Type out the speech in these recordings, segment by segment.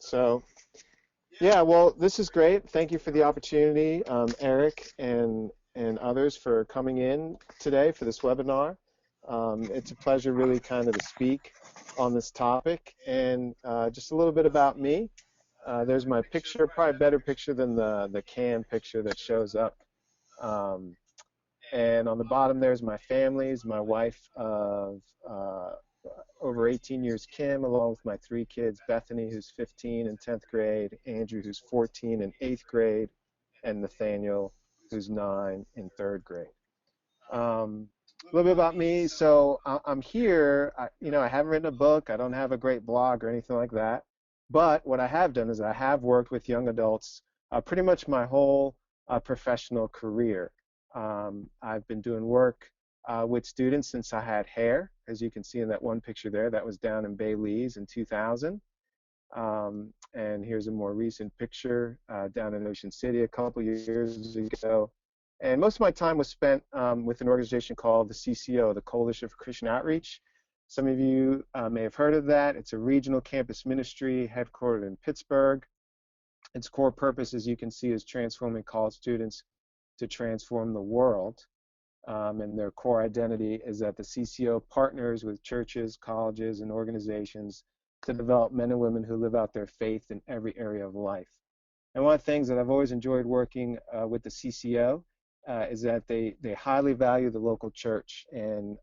So, yeah, well, this is great. Thank you for the opportunity, Eric and others for coming in today for this webinar. It's a pleasure really kind of to speak on this topic. And just a little bit about me. There's my picture, probably a better picture than the can picture that shows up. Um, and on the bottom there's my families, my wife of over 18 years, Kim, along with my three kids, Bethany, who's 15 in 10th grade, Andrew, who's 14 in 8th grade, and Nathaniel, who's 9 in 3rd grade. A little bit about me. So I'm here. I haven't written a book. I don't have a great blog or anything like that. But what I have done is I have worked with young adults pretty much my whole professional career. I've been doing work with students since I had hair, as you can see in that one picture there. That was down in Belize in 2000. And here's a more recent picture down in Ocean City a couple years ago. And most of my time was spent with an organization called the CCO, the Coalition for Christian Outreach. Some of you may have heard of that. It's a regional campus ministry headquartered in Pittsburgh. Its core purpose, as you can see, is transforming college students to transform the world. And their core identity is that the CCO partners with churches, colleges, and organizations to develop men and women who live out their faith in every area of life. And one of the things that I've always enjoyed working with the CCO is that they highly value the local church. And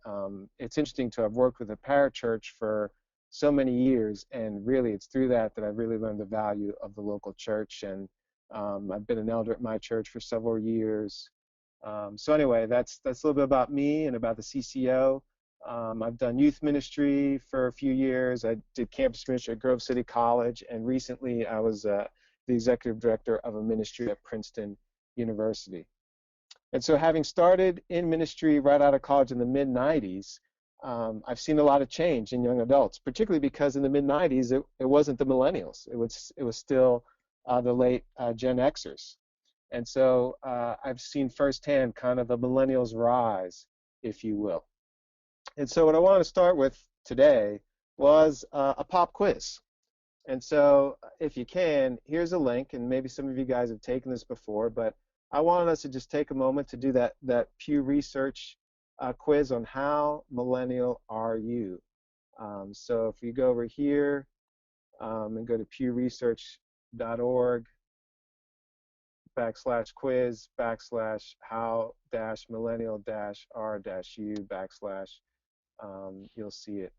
it's interesting to have worked with a parachurch for so many years, and really it's through that I've really learned the value of the local church. And I've been an elder at my church for several years. So anyway, that's a little bit about me and about the CCO. I've done youth ministry for a few years. I did campus ministry at Grove City College, and recently I was the executive director of a ministry at Princeton University. And so having started in ministry right out of college in the mid-90s, I've seen a lot of change in young adults, particularly because in the mid-90s it wasn't the millennials. It was still the late Gen Xers. And so I've seen firsthand kind of the millennials rise, if you will. And so what I want to start with today was a pop quiz. And so if you can, here's a link, and maybe some of you guys have taken this before, but I wanted us to just take a moment to do that Pew Research quiz on how millennial are you. So if you go over here and go to pewresearch.org /quiz /how millennial r u you'll see it,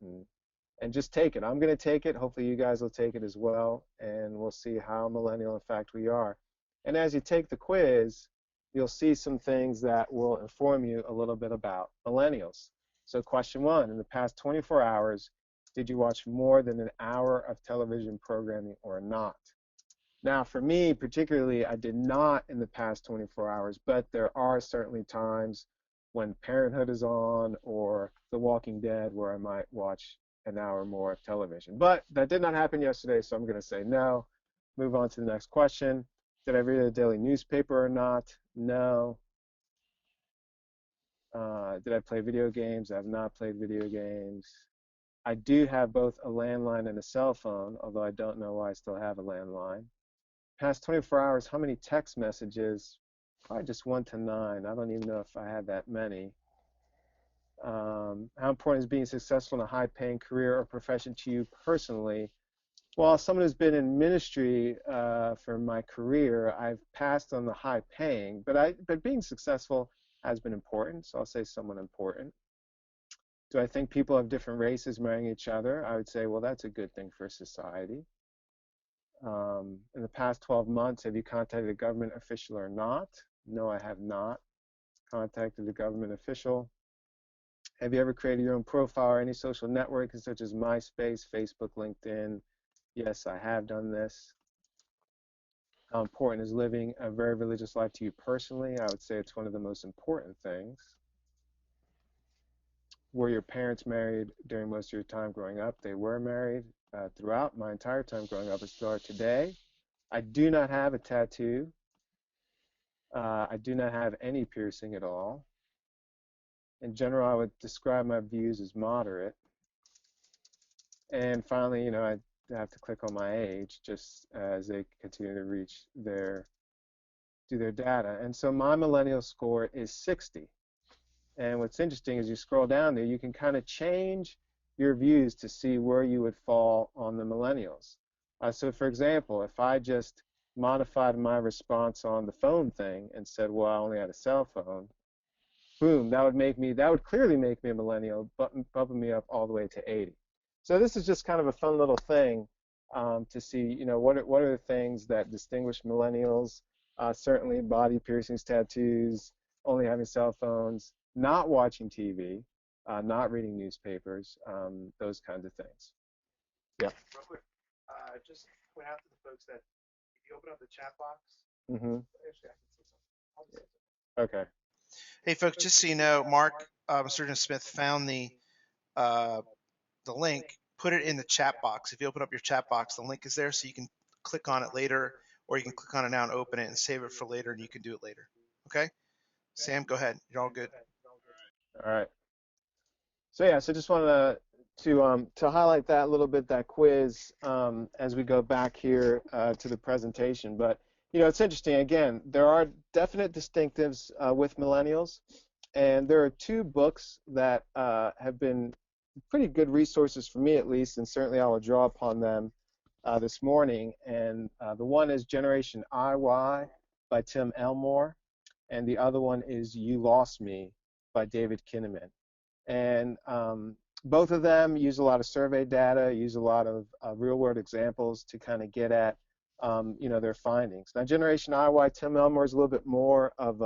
and just take it. I'm going to take it. Hopefully you guys will take it as well, and we'll see how millennial in fact we are. And as you take the quiz, you'll see some things that will inform you a little bit about millennials. So question 1, in the past 24 hours, did you watch more than an hour of television programming or not? Now, for me, particularly, I did not in the past 24 hours, but there are certainly times when Parenthood is on or The Walking Dead where I might watch an hour more of television. But that did not happen yesterday, so I'm going to say no. Move on to the next question. Did I read a daily newspaper or not? No. Did I play video games? I have not played video games. I do have both a landline and a cell phone, although I don't know why I still have a landline. Past 24 hours, how many text messages? Probably just 1 to 9. I don't even know if I had that many. How important is being successful in a high-paying career or profession to you personally? Well, as someone who's been in ministry for my career, I've passed on the high-paying, but being successful has been important, so I'll say somewhat important. Do I think people of different races marrying each other? I would say, well, that's a good thing for society. In the past 12 months, have you contacted a government official or not? No, I have not contacted a government official. Have you ever created your own profile or any social network such as MySpace, Facebook, LinkedIn? Yes, I have done this. How important is living a very religious life to you personally? I would say it's one of the most important things. Were your parents married during most of your time growing up? They were married throughout my entire time growing up and still are today. I do not have a tattoo. I do not have any piercing at all. In general, I would describe my views as moderate. And finally, have to click on my age just as they continue to do their data. And so my millennial score is 60. And what's interesting is you scroll down there, you can kind of change your views to see where you would fall on the millennials. So for example, if I just modified my response on the phone thing and said, well, I only had a cell phone, boom, that would clearly make me a millennial, bumping me up all the way to 80. So this is just kind of a fun little thing to see, what are the things that distinguish millennials? Certainly body piercings, tattoos, only having cell phones, not watching TV, not reading newspapers, those kinds of things. Yeah. Real quick, just point out to the folks that if you open up the chat box, Mm-hmm. actually, I can say something. I'll say something. Okay. Hey, folks, just so you know, Mark Sturgeon Smith found the link, put it in the chat box. If you open up your chat box, the link is there, so you can click on it later, or you can click on it now and open it and save it for later, and you can do it later. Okay? Sam, go ahead. You're all good. All right. So yeah, so just wanted to highlight that a little bit, that quiz, as we go back here to the presentation. But it's interesting. Again, there are definite distinctives with millennials, and there are two books that have been pretty good resources for me, at least, and certainly I will draw upon them this morning. And the one is Generation IY by Tim Elmore, and the other one is You Lost Me by David Kinnaman. And both of them use a lot of survey data, use a lot of real-world examples to kind of get at their findings. Now, Generation IY, Tim Elmore is a little bit more of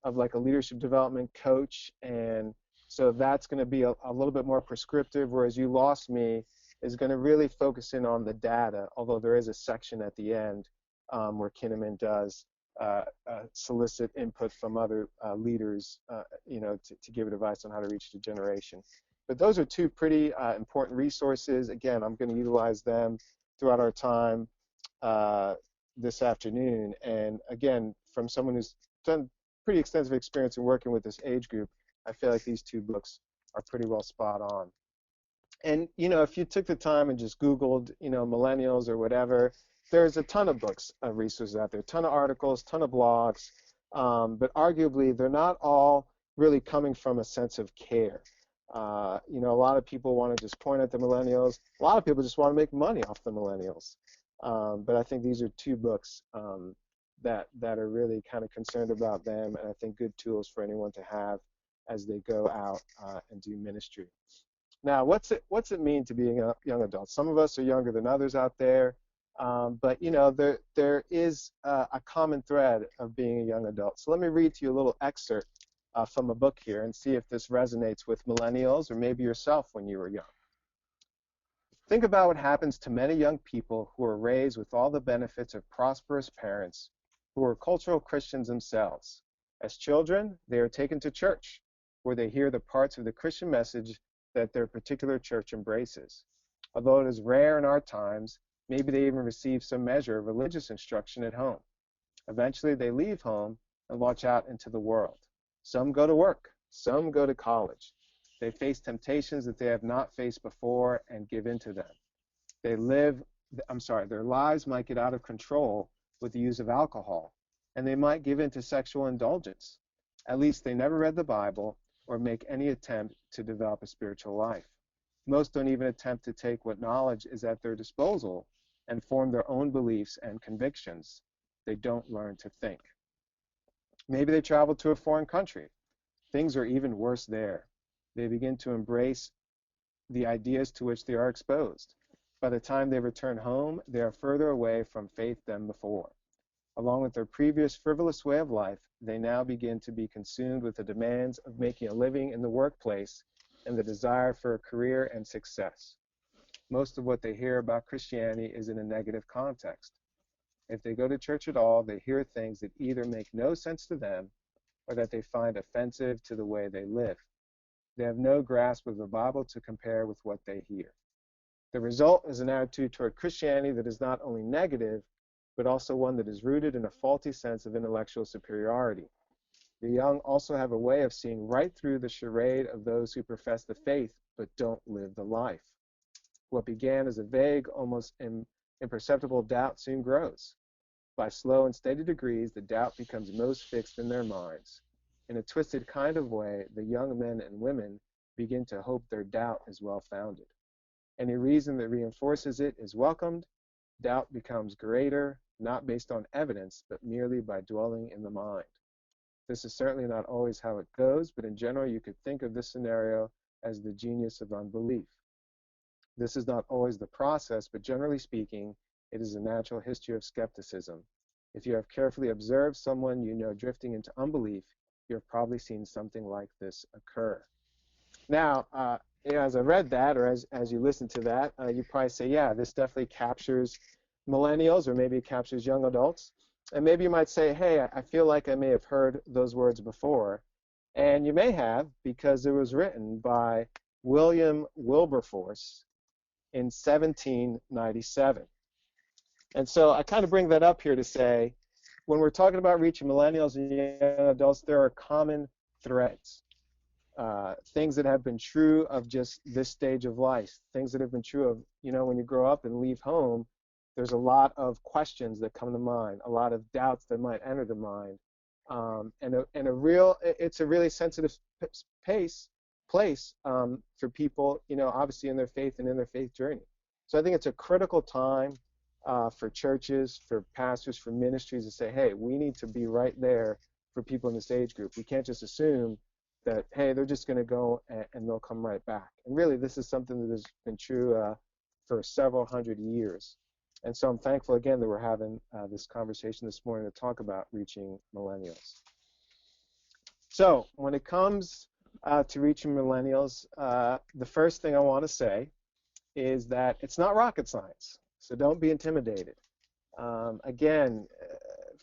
like a leadership development coach, and so that's going to be a little bit more prescriptive, whereas You Lost Me is going to really focus in on the data, although there is a section at the end where Kinnaman does solicit input from other leaders, to give advice on how to reach the generation. But those are two pretty important resources. Again, I'm going to utilize them throughout our time this afternoon. And again, from someone who's done pretty extensive experience in working with this age group, I feel like these two books are pretty well spot on. And if you took the time and just Googled, millennials or whatever, there's a ton of books, resources out there, a ton of articles, ton of blogs, but arguably they're not all really coming from a sense of care. A lot of people want to just point at the millennials. A lot of people just want to make money off the millennials. But I think these are two books that are really kind of concerned about them, and I think good tools for anyone to have as they go out and do ministry. Now, what's it mean to be a young adult? Some of us are younger than others out there, but there is a common thread of being a young adult. So let me read to you a little excerpt from a book here and see if this resonates with millennials or maybe yourself when you were young. Think about what happens to many young people who are raised with all the benefits of prosperous parents who are cultural Christians themselves. As children, they are taken to church, where they hear the parts of the Christian message that their particular church embraces. Although it is rare in our times, maybe they even receive some measure of religious instruction at home. Eventually, they leave home and launch out into the world. Some go to work. Some go to college. They face temptations that they have not faced before and give in to them. Their lives might get out of control with the use of alcohol, and they might give in to sexual indulgence. At least they never read the Bible or make any attempt to develop a spiritual life. Most don't even attempt to take what knowledge is at their disposal and form their own beliefs and convictions. They don't learn to think. Maybe they travel to a foreign country. Things are even worse there. They begin to embrace the ideas to which they are exposed. By the time they return home, they are further away from faith than before. Along with their previous frivolous way of life, they now begin to be consumed with the demands of making a living in the workplace and the desire for a career and success. Most of what they hear about Christianity is in a negative context. If they go to church at all, they hear things that either make no sense to them or that they find offensive to the way they live. They have no grasp of the Bible to compare with what they hear. The result is an attitude toward Christianity that is not only negative, but also one that is rooted in a faulty sense of intellectual superiority. The young also have a way of seeing right through the charade of those who profess the faith but don't live the life. What began as a vague, almost imperceptible doubt soon grows. By slow and steady degrees, the doubt becomes most fixed in their minds. In a twisted kind of way, the young men and women begin to hope their doubt is well founded. Any reason that reinforces it is welcomed. Doubt becomes greater, not based on evidence, but merely by dwelling in the mind. This is certainly not always how it goes, but in general, you could think of this scenario as the genius of unbelief. This is not always the process, but generally speaking, it is a natural history of skepticism. If you have carefully observed someone you know drifting into unbelief, you have probably seen something like this occur. Now, as I read that, or as you listen to that, you probably say, yeah, this definitely captures millennials, or maybe it captures young adults. And maybe you might say, hey, I feel like I may have heard those words before. And you may have, because it was written by William Wilberforce in 1797. And so I kind of bring that up here to say, when we're talking about reaching millennials and young adults, there are common threads. Things that have been true of just this stage of life, things that have been true of, when you grow up and leave home, there's a lot of questions that come to mind, a lot of doubts that might enter the mind. It's a really sensitive place for people, obviously in their faith and in their faith journey. So I think it's a critical time for churches, for pastors, for ministries to say, hey, we need to be right there for people in this age group. We can't just assume that, hey, they're just going to go and they'll come right back. And really, this is something that has been true for several hundred years. And so I'm thankful, again, that we're having this conversation this morning to talk about reaching millennials. So when it comes to reaching millennials, the first thing I want to say is that it's not rocket science. So don't be intimidated. Again,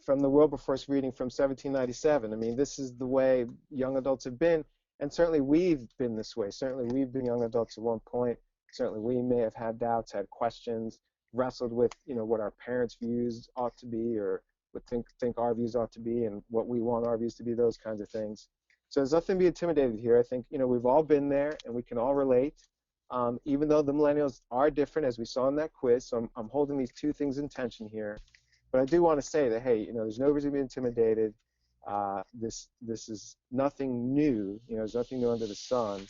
from the Wilberforce reading from 1797, I mean, this is the way young adults have been, and certainly we've been this way. Certainly we've been young adults at one point. Certainly we may have had doubts, had questions, wrestled with, what our parents' views ought to be, or what think our views ought to be, and what we want our views to be, those kinds of things. So there's nothing to be intimidated here. I think, we've all been there, and we can all relate. Even though the millennials are different, as we saw in that quiz, so I'm holding these two things in tension here. But I do want to say that, hey, there's no reason to be intimidated. This is nothing new. There's nothing new under the sun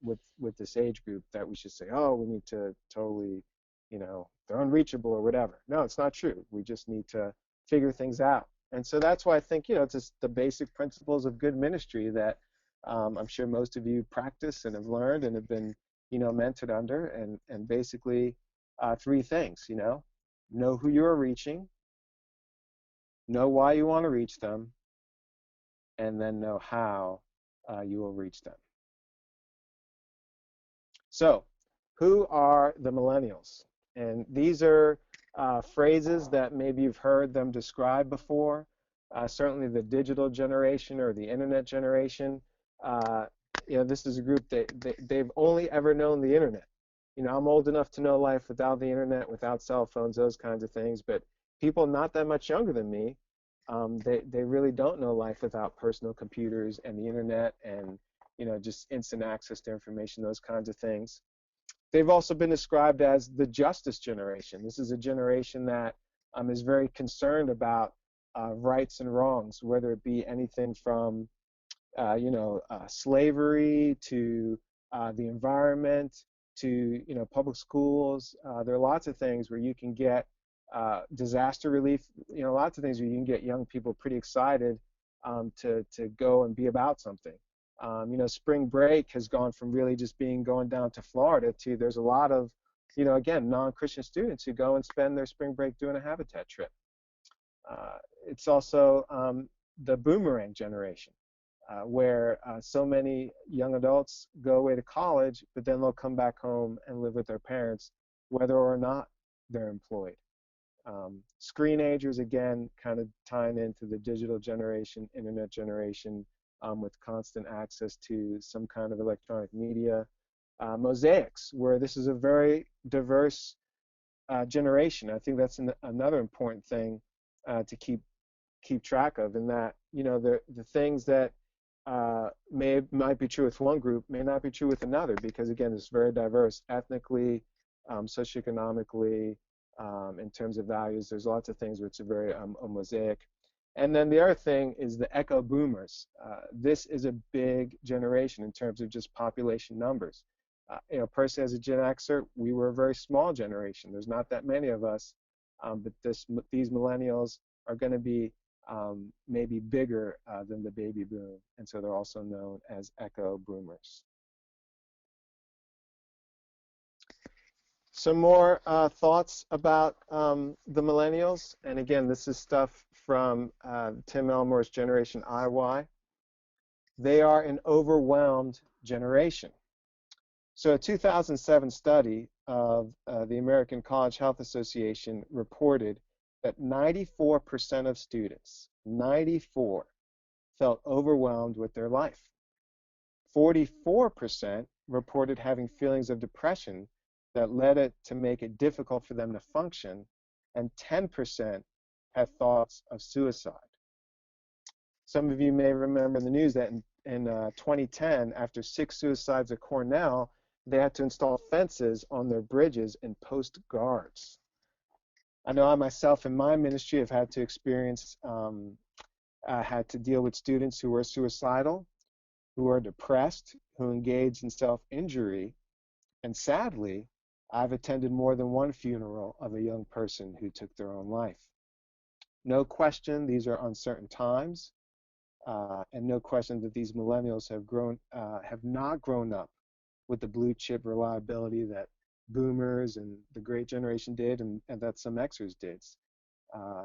with this age group that we should say, oh, we need to totally, they're unreachable or whatever. No, it's not true. We just need to figure things out. And so that's why I think, it's just the basic principles of good ministry that I'm sure most of you practice and have learned and have been, mentored under, and basically three things, know who you are reaching, know why you want to reach them, and then know how you will reach them. So, who are the millennials? And these are phrases that maybe you've heard them described before. Certainly the digital generation or the internet generation. This is a group that they've only ever known the internet. I'm old enough to know life without the internet, without cell phones, those kinds of things. But people not that much younger than me, they really don't know life without personal computers and the internet and just instant access to information, those kinds of things. They've also been described as the justice generation. This is a generation that is very concerned about rights and wrongs, whether it be anything from slavery to the environment to public schools. There are lots of things where you can get disaster relief. Lots of things where you can get young people pretty excited to go and be about something. Spring break has gone from really just going down to Florida to there's a lot of again non-Christian students who go and spend their spring break doing a Habitat trip. It's also the boomerang generation. Where so many young adults go away to college, but then they'll come back home and live with their parents, whether or not they're employed. Screenagers, again, kind of tying into the digital generation, internet generation, with constant access to some kind of electronic media. Mosaics, where this is a very diverse generation. I think that's another important thing to keep track of, in that the things that might be true with one group, may not be true with another, because again, it's very diverse ethnically, socioeconomically, in terms of values. There's lots of things which are very a mosaic. And then the other thing is the echo boomers. This is a big generation in terms of just population numbers. Personally, as a Gen Xer, we were a very small generation. There's not that many of us, but these millennials are going to be maybe bigger than the baby boom, and so they're also known as echo boomers. Some more thoughts about the millennials, and again, this is stuff from Tim Elmore's Generation IY. They are an overwhelmed generation. So a 2007 study of the American College Health Association reported that 94% of students, 94, felt overwhelmed with their life. 44% reported having feelings of depression that led it to make it difficult for them to function, and 10% had thoughts of suicide. Some of you may remember in the news that in 2010, after 6 suicides at Cornell, they had to install fences on their bridges and post guards. I know I myself in my ministry have had to experience, had to deal with students who were suicidal, who are depressed, who engage in self-injury, and sadly, I've attended more than one funeral of a young person who took their own life. No question, these are uncertain times, and no question that these millennials have not grown up with the blue chip reliability that boomers and the great generation did, and that some Xers did.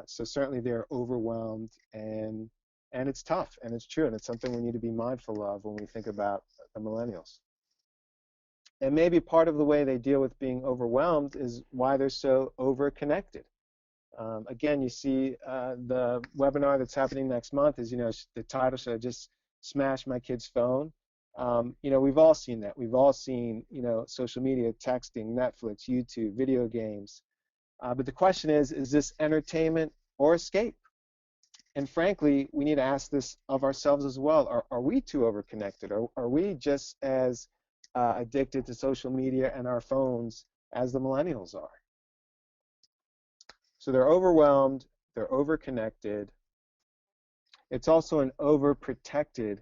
So certainly they're overwhelmed, and it's tough, and it's true, and it's something we need to be mindful of when we think about the millennials. And maybe part of the way they deal with being overwhelmed is why they're so over-connected. Again, you see the webinar that's happening next month is, the title, should I just smash my kid's phone? We've all seen that. We've all seen, social media, texting, Netflix, YouTube, video games. But the question is this entertainment or escape? And frankly, we need to ask this of ourselves as well. Are we too over-connected? Are we just as addicted to social media and our phones as the millennials are? So they're overwhelmed, they're over-connected. It's also an overprotected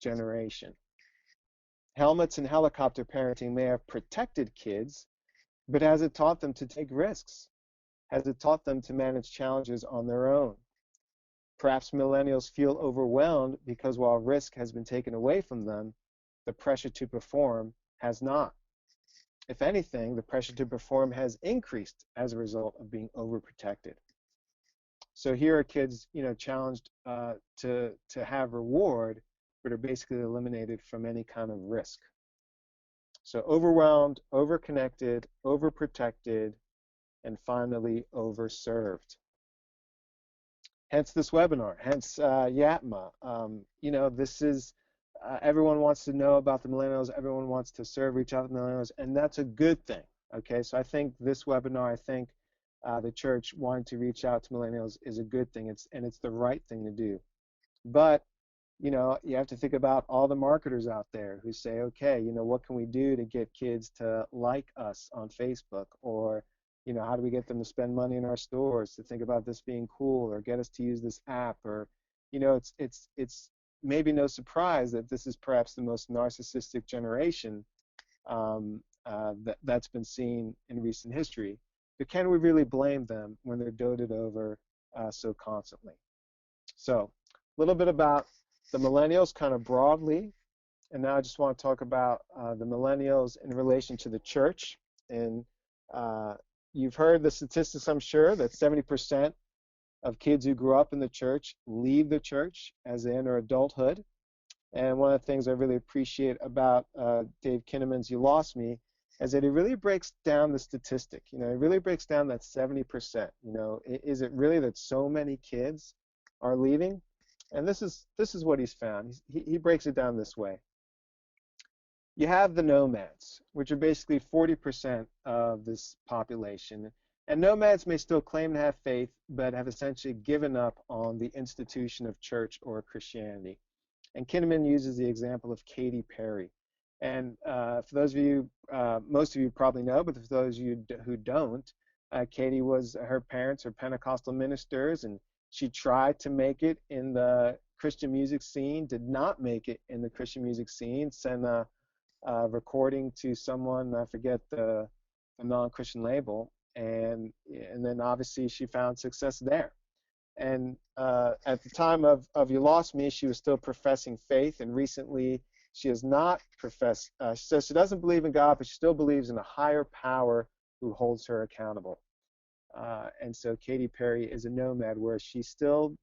generation. Helmets and helicopter parenting may have protected kids, but has it taught them to take risks? Has it taught them to manage challenges on their own? Perhaps millennials feel overwhelmed because while risk has been taken away from them, the pressure to perform has not. If anything, the pressure to perform has increased as a result of being overprotected. So here are kids, challenged to have reward, but are basically eliminated from any kind of risk. So overwhelmed, overconnected, overprotected, and finally overserved. Hence this webinar, hence YATMA. This is, everyone wants to know about the millennials, everyone wants to serve, reach out to the millennials, and that's a good thing, okay? So I think this webinar, the church wanting to reach out to millennials is a good thing, and it's the right thing to do. But, you have to think about all the marketers out there who say, okay, what can we do to get kids to like us on Facebook, or how do we get them to spend money in our stores, to think about this being cool, or get us to use this app, or it's maybe no surprise that this is perhaps the most narcissistic generation that's been seen in recent history. But can we really blame them when they're doted over so constantly? So a little bit about the millennials kind of broadly, and now I just want to talk about the millennials in relation to the church. And you've heard the statistics, I'm sure, that 70% of kids who grew up in the church leave the church as they enter adulthood. And one of the things I really appreciate about Dave Kinnaman's You Lost Me is that it really breaks down the statistic. It really breaks down that 70%. Is it really that so many kids are leaving? And this is what he's found. He breaks it down this way. You have the nomads, which are basically 40% of this population. And nomads may still claim to have faith, but have essentially given up on the institution of church or Christianity. And Kinnaman uses the example of Katy Perry. And for those of you, most of you probably know, but for those of you who don't, Katy was, her parents are Pentecostal ministers, and she tried to make it in the Christian music scene, did not make it in the Christian music scene, sent a recording to someone, I forget the non-Christian label, and then obviously she found success there. And at the time of You Lost Me, she was still professing faith, and recently she has not professed. She says she doesn't believe in God, but she still believes in a higher power who holds her accountable. And so Katy Perry is a nomad, where she still,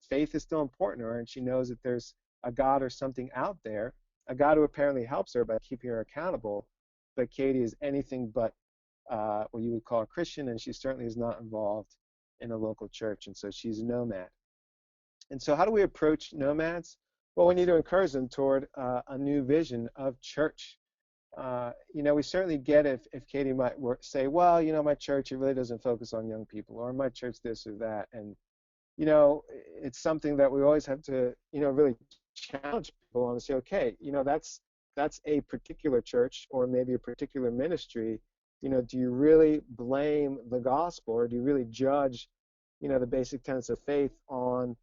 faith is still important to her, and she knows that there's a God or something out there, a God who apparently helps her by keeping her accountable. But Katy is anything but what you would call a Christian, and she certainly is not involved in a local church, and so she's a nomad. And so how do we approach nomads? Well, we need to encourage them toward a new vision of church. We certainly get if Katy might say, well, my church, it really doesn't focus on young people, or my church this or that. And, it's something that we always have to, really challenge people on and say, okay, that's a particular church or maybe a particular ministry. Do you really blame the gospel, or do you really judge, the basic tenets of faith on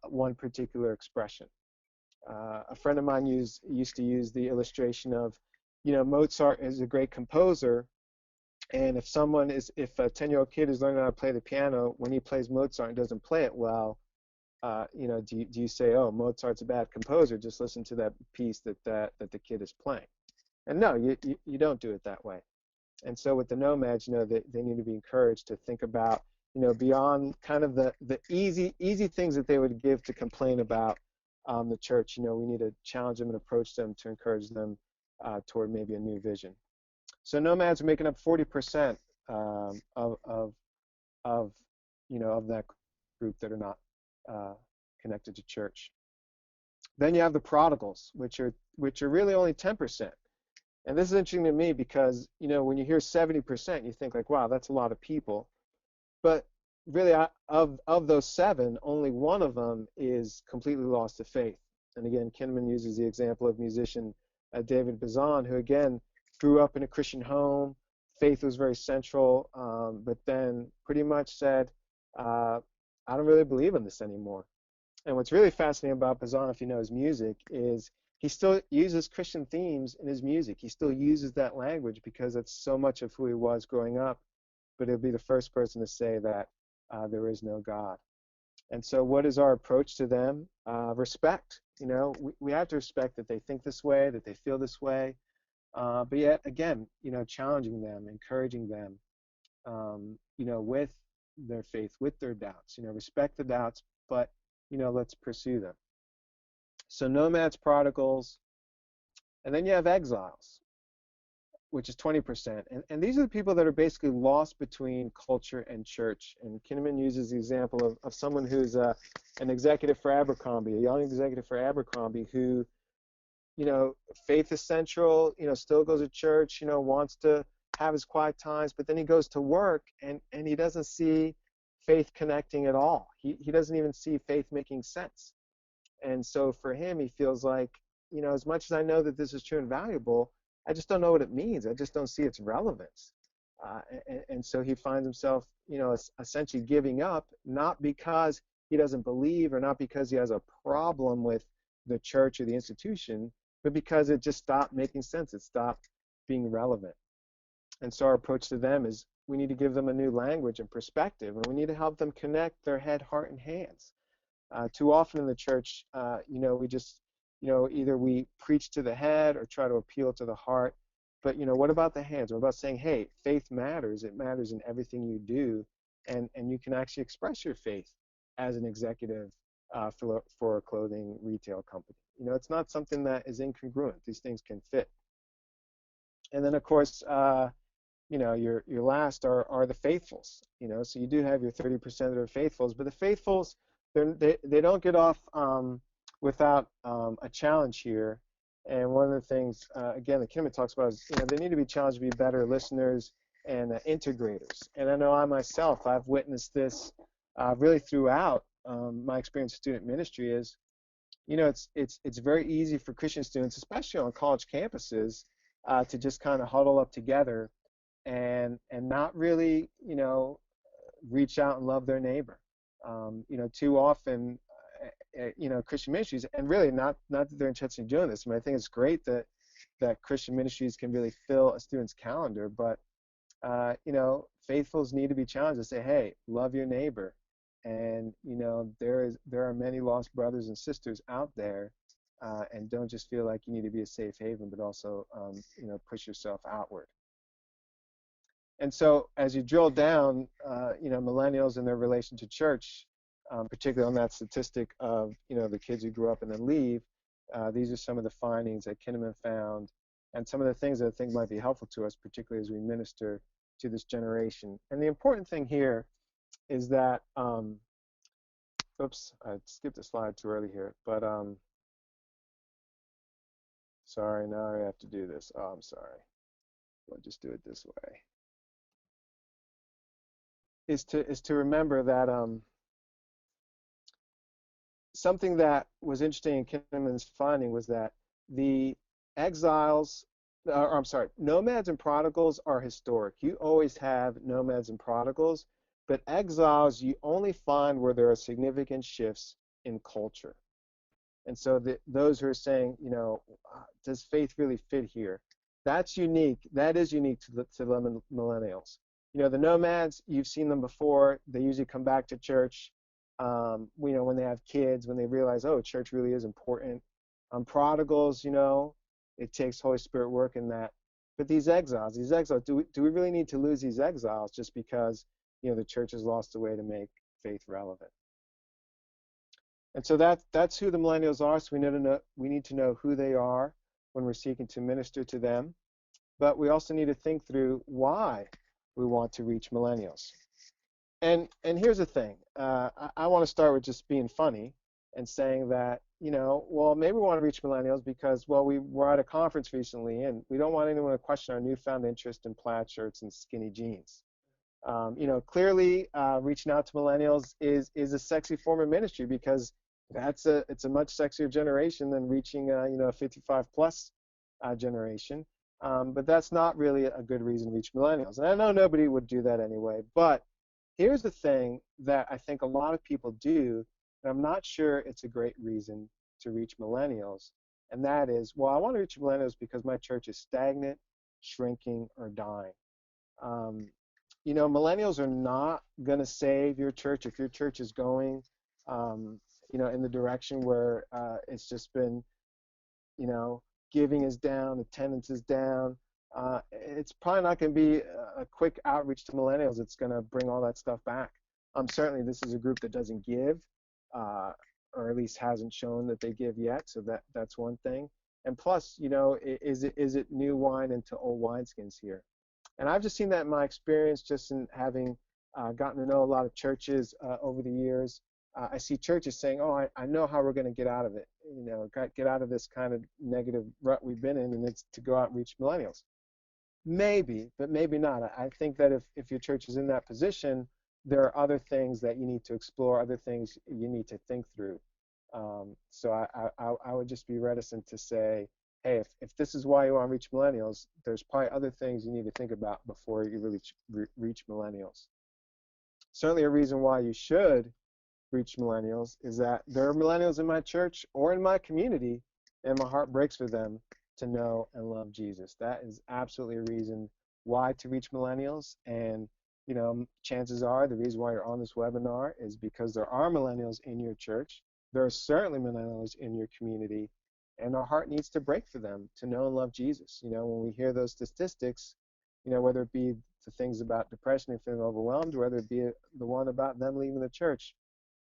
one particular expression? A friend of mine used to use the illustration of, Mozart is a great composer, and if a 10-year-old kid is learning how to play the piano, when he plays Mozart and doesn't play it well, do you say, oh, Mozart's a bad composer, just listen to that piece that the kid is playing? And no, you don't do it that way. And so with the nomads, they need to be encouraged to think about, beyond kind of the easy things that they would give to complain about the church. We need to challenge them and approach them to encourage them toward maybe a new vision. So nomads are making up 40% of that group that are not connected to church. Then you have the prodigals, which are really only 10%. And this is interesting to me because, when you hear 70%, you think like, wow, that's a lot of people. But really, of those 7, only one of them is completely lost to faith. And again, Kinnaman uses the example of musician David Bazan, who again grew up in a Christian home. Faith was very central, but then pretty much said, I don't really believe in this anymore. And what's really fascinating about Bazan, if you know his music, is he still uses Christian themes in his music. He still uses that language because that's so much of who he was growing up. But he'll be the first person to say that there is no God. And so what is our approach to them? Respect. We have to respect that they think this way, that they feel this way. But yet, again, challenging them, encouraging them, with their faith, with their doubts. Respect the doubts, but, let's pursue them. So nomads, prodigals, and then you have exiles, which is 20%. And these are the people that are basically lost between culture and church. And Kinnaman uses the example of someone who's an executive for Abercrombie, a young executive for Abercrombie who, faith is central, still goes to church, wants to have his quiet times, but then he goes to work and he doesn't see faith connecting at all. He doesn't even see faith making sense. And so for him, he feels like, as much as I know that this is true and valuable, I just don't know what it means. I just don't see its relevance. And so he finds himself, essentially giving up, not because he doesn't believe or not because he has a problem with the church or the institution, but because it just stopped making sense. It stopped being relevant. And so our approach to them is we need to give them a new language and perspective, and we need to help them connect their head, heart, and hands. Too often in the church, we just, either we preach to the head or try to appeal to the heart. But, what about the hands? What about saying, hey, faith matters. It matters in everything you do. And you can actually express your faith as an executive for a clothing retail company. It's not something that is incongruent. These things can fit. And then, of course, your last are the faithfuls. So you do have your 30% that are faithfuls. But the faithfuls, they don't get off without a challenge here. And one of the things, again, that Kinnaman talks about is, they need to be challenged to be better listeners and integrators. And I know I myself, I've witnessed this really throughout my experience in student ministry is, it's very easy for Christian students, especially on college campuses, to just kind of huddle up together and not really, reach out and love their neighbor. Too often, Christian ministries, and really not that they're intentionally doing this. I mean, I think it's great that Christian ministries can really fill a student's calendar, but faithfuls need to be challenged to say, hey, love your neighbor. And there are many lost brothers and sisters out there, and don't just feel like you need to be a safe haven, but also push yourself outward. And so as you drill down, millennials and their relation to church, particularly on that statistic of the kids who grew up and then leave, these are some of the findings that Kinnaman found, and some of the things that I think might be helpful to us, particularly as we minister to this generation. And the important thing here is that, oops, I skipped a slide too early here, but sorry, now I have to do this. Oh, I'm sorry. I'll just do it this way. Is to remember that something that was interesting in Kinnaman's finding was that the exiles, or I'm sorry, nomads and prodigals are historic. You always have nomads and prodigals, but exiles you only find where there are significant shifts in culture. And so those who are saying, does faith really fit here? That's unique. That is unique to the millennials. The nomads, you've seen them before. They usually come back to church, when they have kids, when they realize, oh, church really is important. Prodigals, it takes Holy Spirit work in that. But these exiles, do we really need to lose these exiles just because, the church has lost a way to make faith relevant? And so that's who the millennials are. So we need to know who they are when we're seeking to minister to them. But we also need to think through why we want to reach millennials. And here's the thing. I want to start with just being funny and saying that, well, maybe we want to reach millennials because, well, we were at a conference recently and we don't want anyone to question our newfound interest in plaid shirts and skinny jeans. Clearly reaching out to millennials is a sexy form of ministry because it's a much sexier generation than reaching a 55 plus generation. But that's not really a good reason to reach millennials. And I know nobody would do that anyway, but here's the thing that I think a lot of people do, and I'm not sure it's a great reason to reach millennials, and that is, well, I want to reach millennials because my church is stagnant, shrinking, or dying. Millennials are not going to save your church if your church is going, in the direction where it's just been, giving is down, attendance is down. It's probably not going to be a quick outreach to millennials. It's going to bring all that stuff back. Certainly, this is a group that doesn't give, or at least hasn't shown that they give yet. So that's one thing. And plus, is it new wine into old wineskins here? And I've just seen that in my experience, just in having gotten to know a lot of churches over the years. I see churches saying, oh, I know how we're going to get out of it, get out of this kind of negative rut we've been in, and it's to go out and reach millennials. Maybe, but maybe not. I think that if your church is in that position, there are other things that you need to explore, other things you need to think through. So I would just be reticent to say, hey, if this is why you want to reach millennials, there's probably other things you need to think about before you really reach millennials. Certainly a reason why you should reach millennials is that there are millennials in my church or in my community, and my heart breaks for them to know and love Jesus. That is absolutely a reason why to reach millennials. And chances are the reason why you're on this webinar is because there are millennials in your church. There are certainly millennials in your community, and our heart needs to break for them to know and love Jesus. When we hear those statistics, whether it be the things about depression and feeling overwhelmed, whether it be the one about them leaving the church,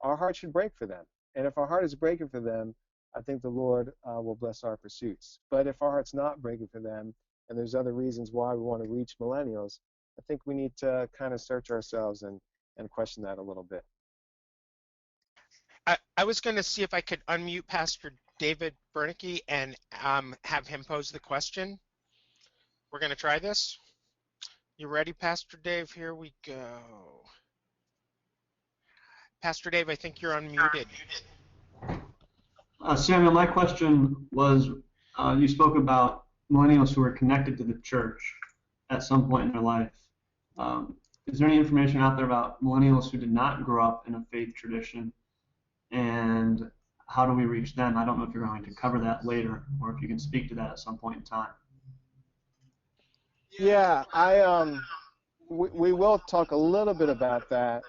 our heart should break for them. And if our heart is breaking for them, I think the Lord will bless our pursuits. But if our heart's not breaking for them, and there's other reasons why we want to reach millennials, I think we need to kind of search ourselves and question that a little bit. I was going to see if I could unmute Pastor David Bernicki and have him pose the question. We're going to try this. You ready, Pastor Dave? Here we go. Pastor Dave, I think you're unmuted. Samuel, my question was, you spoke about millennials who are connected to the church at some point in their life. Is there any information out there about millennials who did not grow up in a faith tradition, and how do we reach them? I don't know if you're going to cover that later, or if you can speak to that at some point in time. Yeah, we will talk a little bit about that.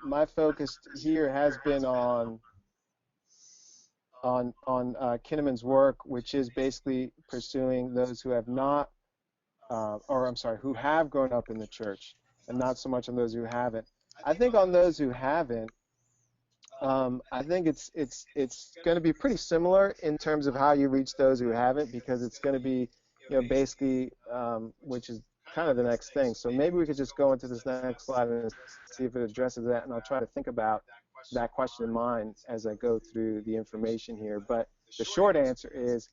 My focus here has been on Kinnaman's work, which is basically pursuing those who have not, or I'm sorry, who have grown up in the church, and not so much on those who haven't. I think on those who haven't, I think it's going to be pretty similar in terms of how you reach those who haven't, because it's going to be, basically, which is kind of the next thing. So maybe we could just go into this next slide and see if it addresses that, and I'll try to think about that question in mind as I go through the information here. But the short answer is,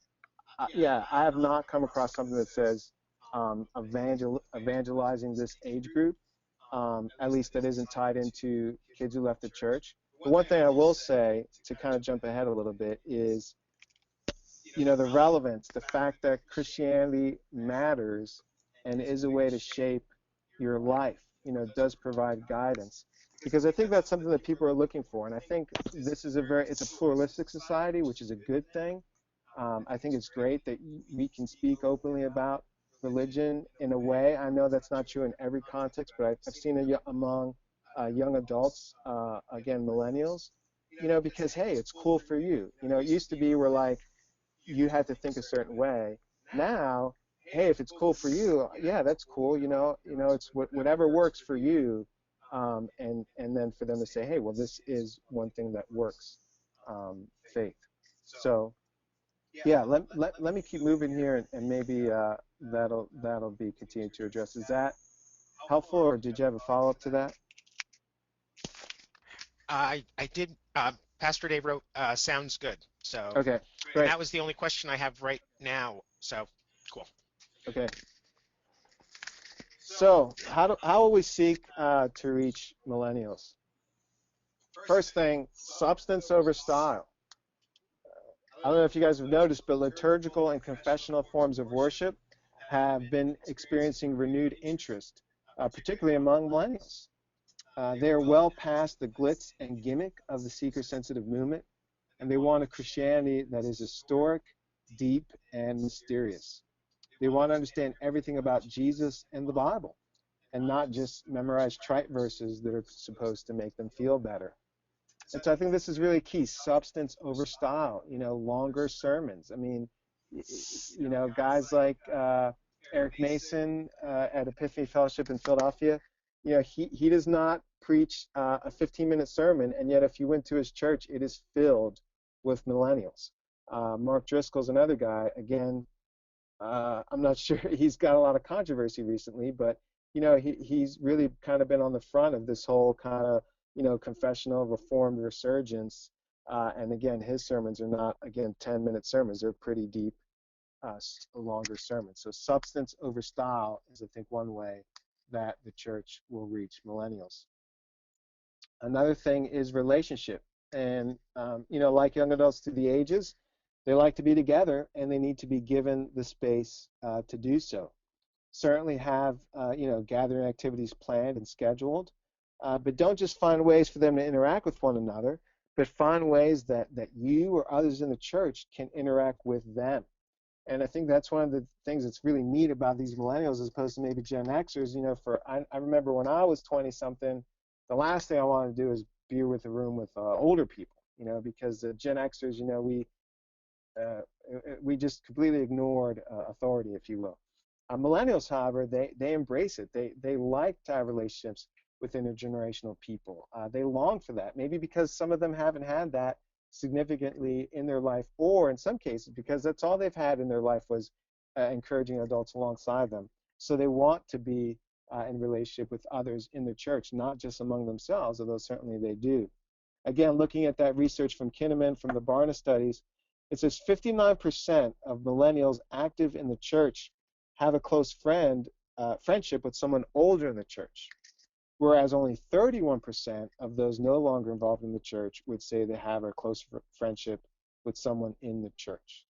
yeah, I have not come across something that says evangelizing this age group, at least that isn't tied into kids who left the church. The one thing I will say, to kind of jump ahead a little bit, is, the relevance, the fact that Christianity matters and is a way to shape your life, does provide guidance. Because I think that's something that people are looking for. And I think this is it's a pluralistic society, which is a good thing. I think it's great that we can speak openly about religion in a way. I know that's not true in every context, but I've seen it among young adults, again, millennials, because, hey, it's cool for you. It used to be where, like, you had to think a certain way. Now, hey, if it's cool for you, yeah, that's cool. It's whatever works for you, and then for them to say, hey, well, this is one thing that works, faith. So, yeah, let me keep moving here, and maybe that'll be continued to address. Is that helpful, or did you have a follow-up to that? I did. Pastor Dave wrote, sounds good. So Okay, great. And that was the only question I have right now. So cool. Okay. So how will we seek to reach millennials? First thing, substance over style. I don't know if you guys have noticed, but liturgical and confessional forms of worship have been experiencing renewed interest, particularly among millennials. They are well past the glitz and gimmick of the seeker-sensitive movement, and they want a Christianity that is historic, deep, and mysterious. They want to understand everything about Jesus and the Bible, and not just memorize trite verses that are supposed to make them feel better. And so I think this is really key, substance over style, longer sermons. I mean, guys like Eric Mason at Epiphany Fellowship in Philadelphia, he does not preach a 15-minute sermon, and yet if you went to his church, it is filled with millennials. Mark Driscoll's another guy. Again, I'm not sure, he's got a lot of controversy recently, but he's really kind of been on the front of this whole kind of confessional reformed resurgence. And again, his sermons are not, again, 10-minute sermons. They're pretty deep, longer sermons. So substance over style is, I think, one way that the church will reach millennials. Another thing is relationship. And, like young adults through the ages, they like to be together, and they need to be given the space to do so. Certainly have, gathering activities planned and scheduled, but don't just find ways for them to interact with one another, but find ways that you or others in the church can interact with them. And I think that's one of the things that's really neat about these millennials as opposed to maybe Gen Xers. I remember when I was 20-something, the last thing I wanted to do is be with a room with older people, because the Gen Xers, we just completely ignored authority, if you will. Millennials, however, they embrace it. They like to have relationships with intergenerational people. They long for that, maybe because some of them haven't had that significantly in their life, or in some cases because that's all they've had in their life was encouraging adults alongside them. So they want to be in relationship with others in the church, not just among themselves, although certainly they do. Again, looking at that research from Kinnaman, from the Barna studies, it says 59% of millennials active in the church have a close friendship with someone older in the church, whereas only 31% of those no longer involved in the church would say they have a close friendship with someone in the church.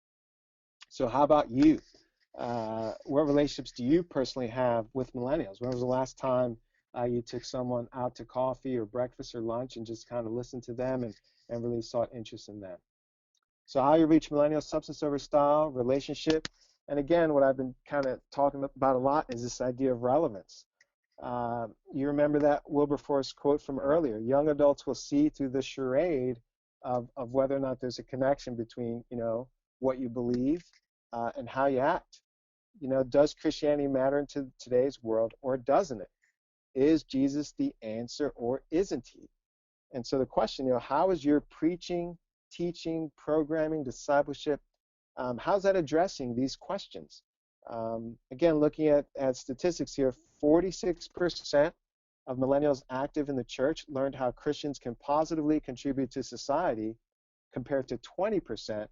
So how about you? What relationships do you personally have with millennials? When was the last time you took someone out to coffee or breakfast or lunch and just kind of listened to them and really sought interest in them? So how you reach millennials, substance over style, relationship. And again, what I've been kind of talking about a lot is this idea of relevance. You remember that Wilberforce quote from earlier, young adults will see through the charade of whether or not there's a connection between, what you believe and how you act. Does Christianity matter in today's world, or doesn't it? Is Jesus the answer, or isn't he? And so the question, how is your preaching, teaching, programming, discipleship, how's that addressing these questions? Again, looking at statistics here, 46% of millennials active in the church learned how Christians can positively contribute to society, compared to 20%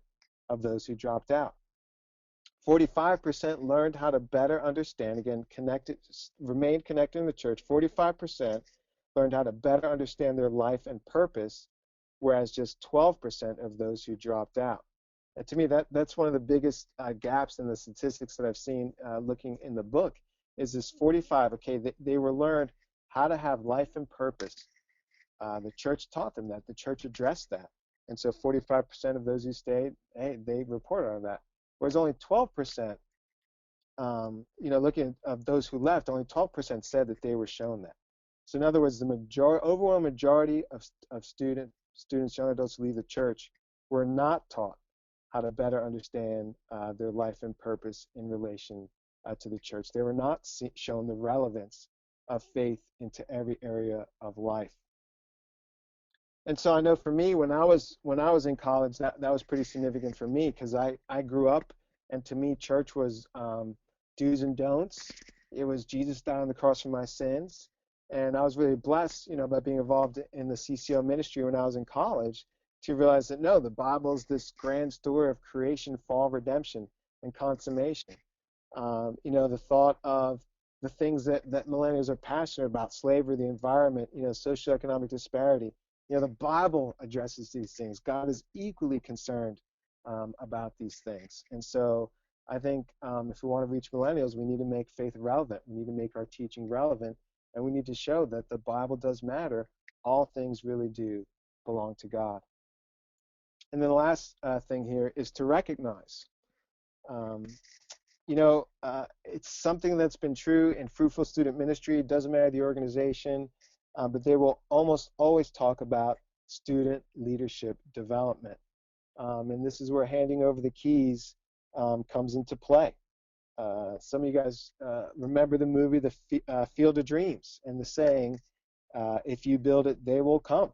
of those who dropped out. 45% learned how to better understand, again, remained connected in the church. 45% learned how to better understand their life and purpose, whereas just 12% of those who dropped out. And to me, that's one of the biggest gaps in the statistics that I've seen looking in the book, is this 45, okay, they were learned how to have life and purpose. The church taught them that. The church addressed that. And so 45% of those who stayed, hey, they reported on that. Whereas only 12%, looking at those who left, only 12% said that they were shown that. So in other words, the overwhelming majority of students, young adults who leave the church, were not taught how to better understand their life and purpose in relation to the church. They were not shown the relevance of faith into every area of life. And so I know for me, when I was in college, that was pretty significant for me, because I grew up, and to me, church was do's and don'ts. It was Jesus died on the cross for my sins, and I was really blessed, by being involved in the CCO ministry when I was in college, to realize that no, the Bible is this grand story of creation, fall, redemption, and consummation. The thought of the things that millennials are passionate about: slavery, the environment, socioeconomic disparity. The Bible addresses these things. God is equally concerned about these things. And so I think if we want to reach millennials, we need to make faith relevant. We need to make our teaching relevant, and we need to show that the Bible does matter. All things really do belong to God. And then the last thing here is to recognize. It's something that's been true in fruitful student ministry. It doesn't matter the organization, but they will almost always talk about student leadership development. And this is where handing over the keys comes into play. Some of you guys remember the movie The Field of Dreams, and the saying, if you build it, they will come.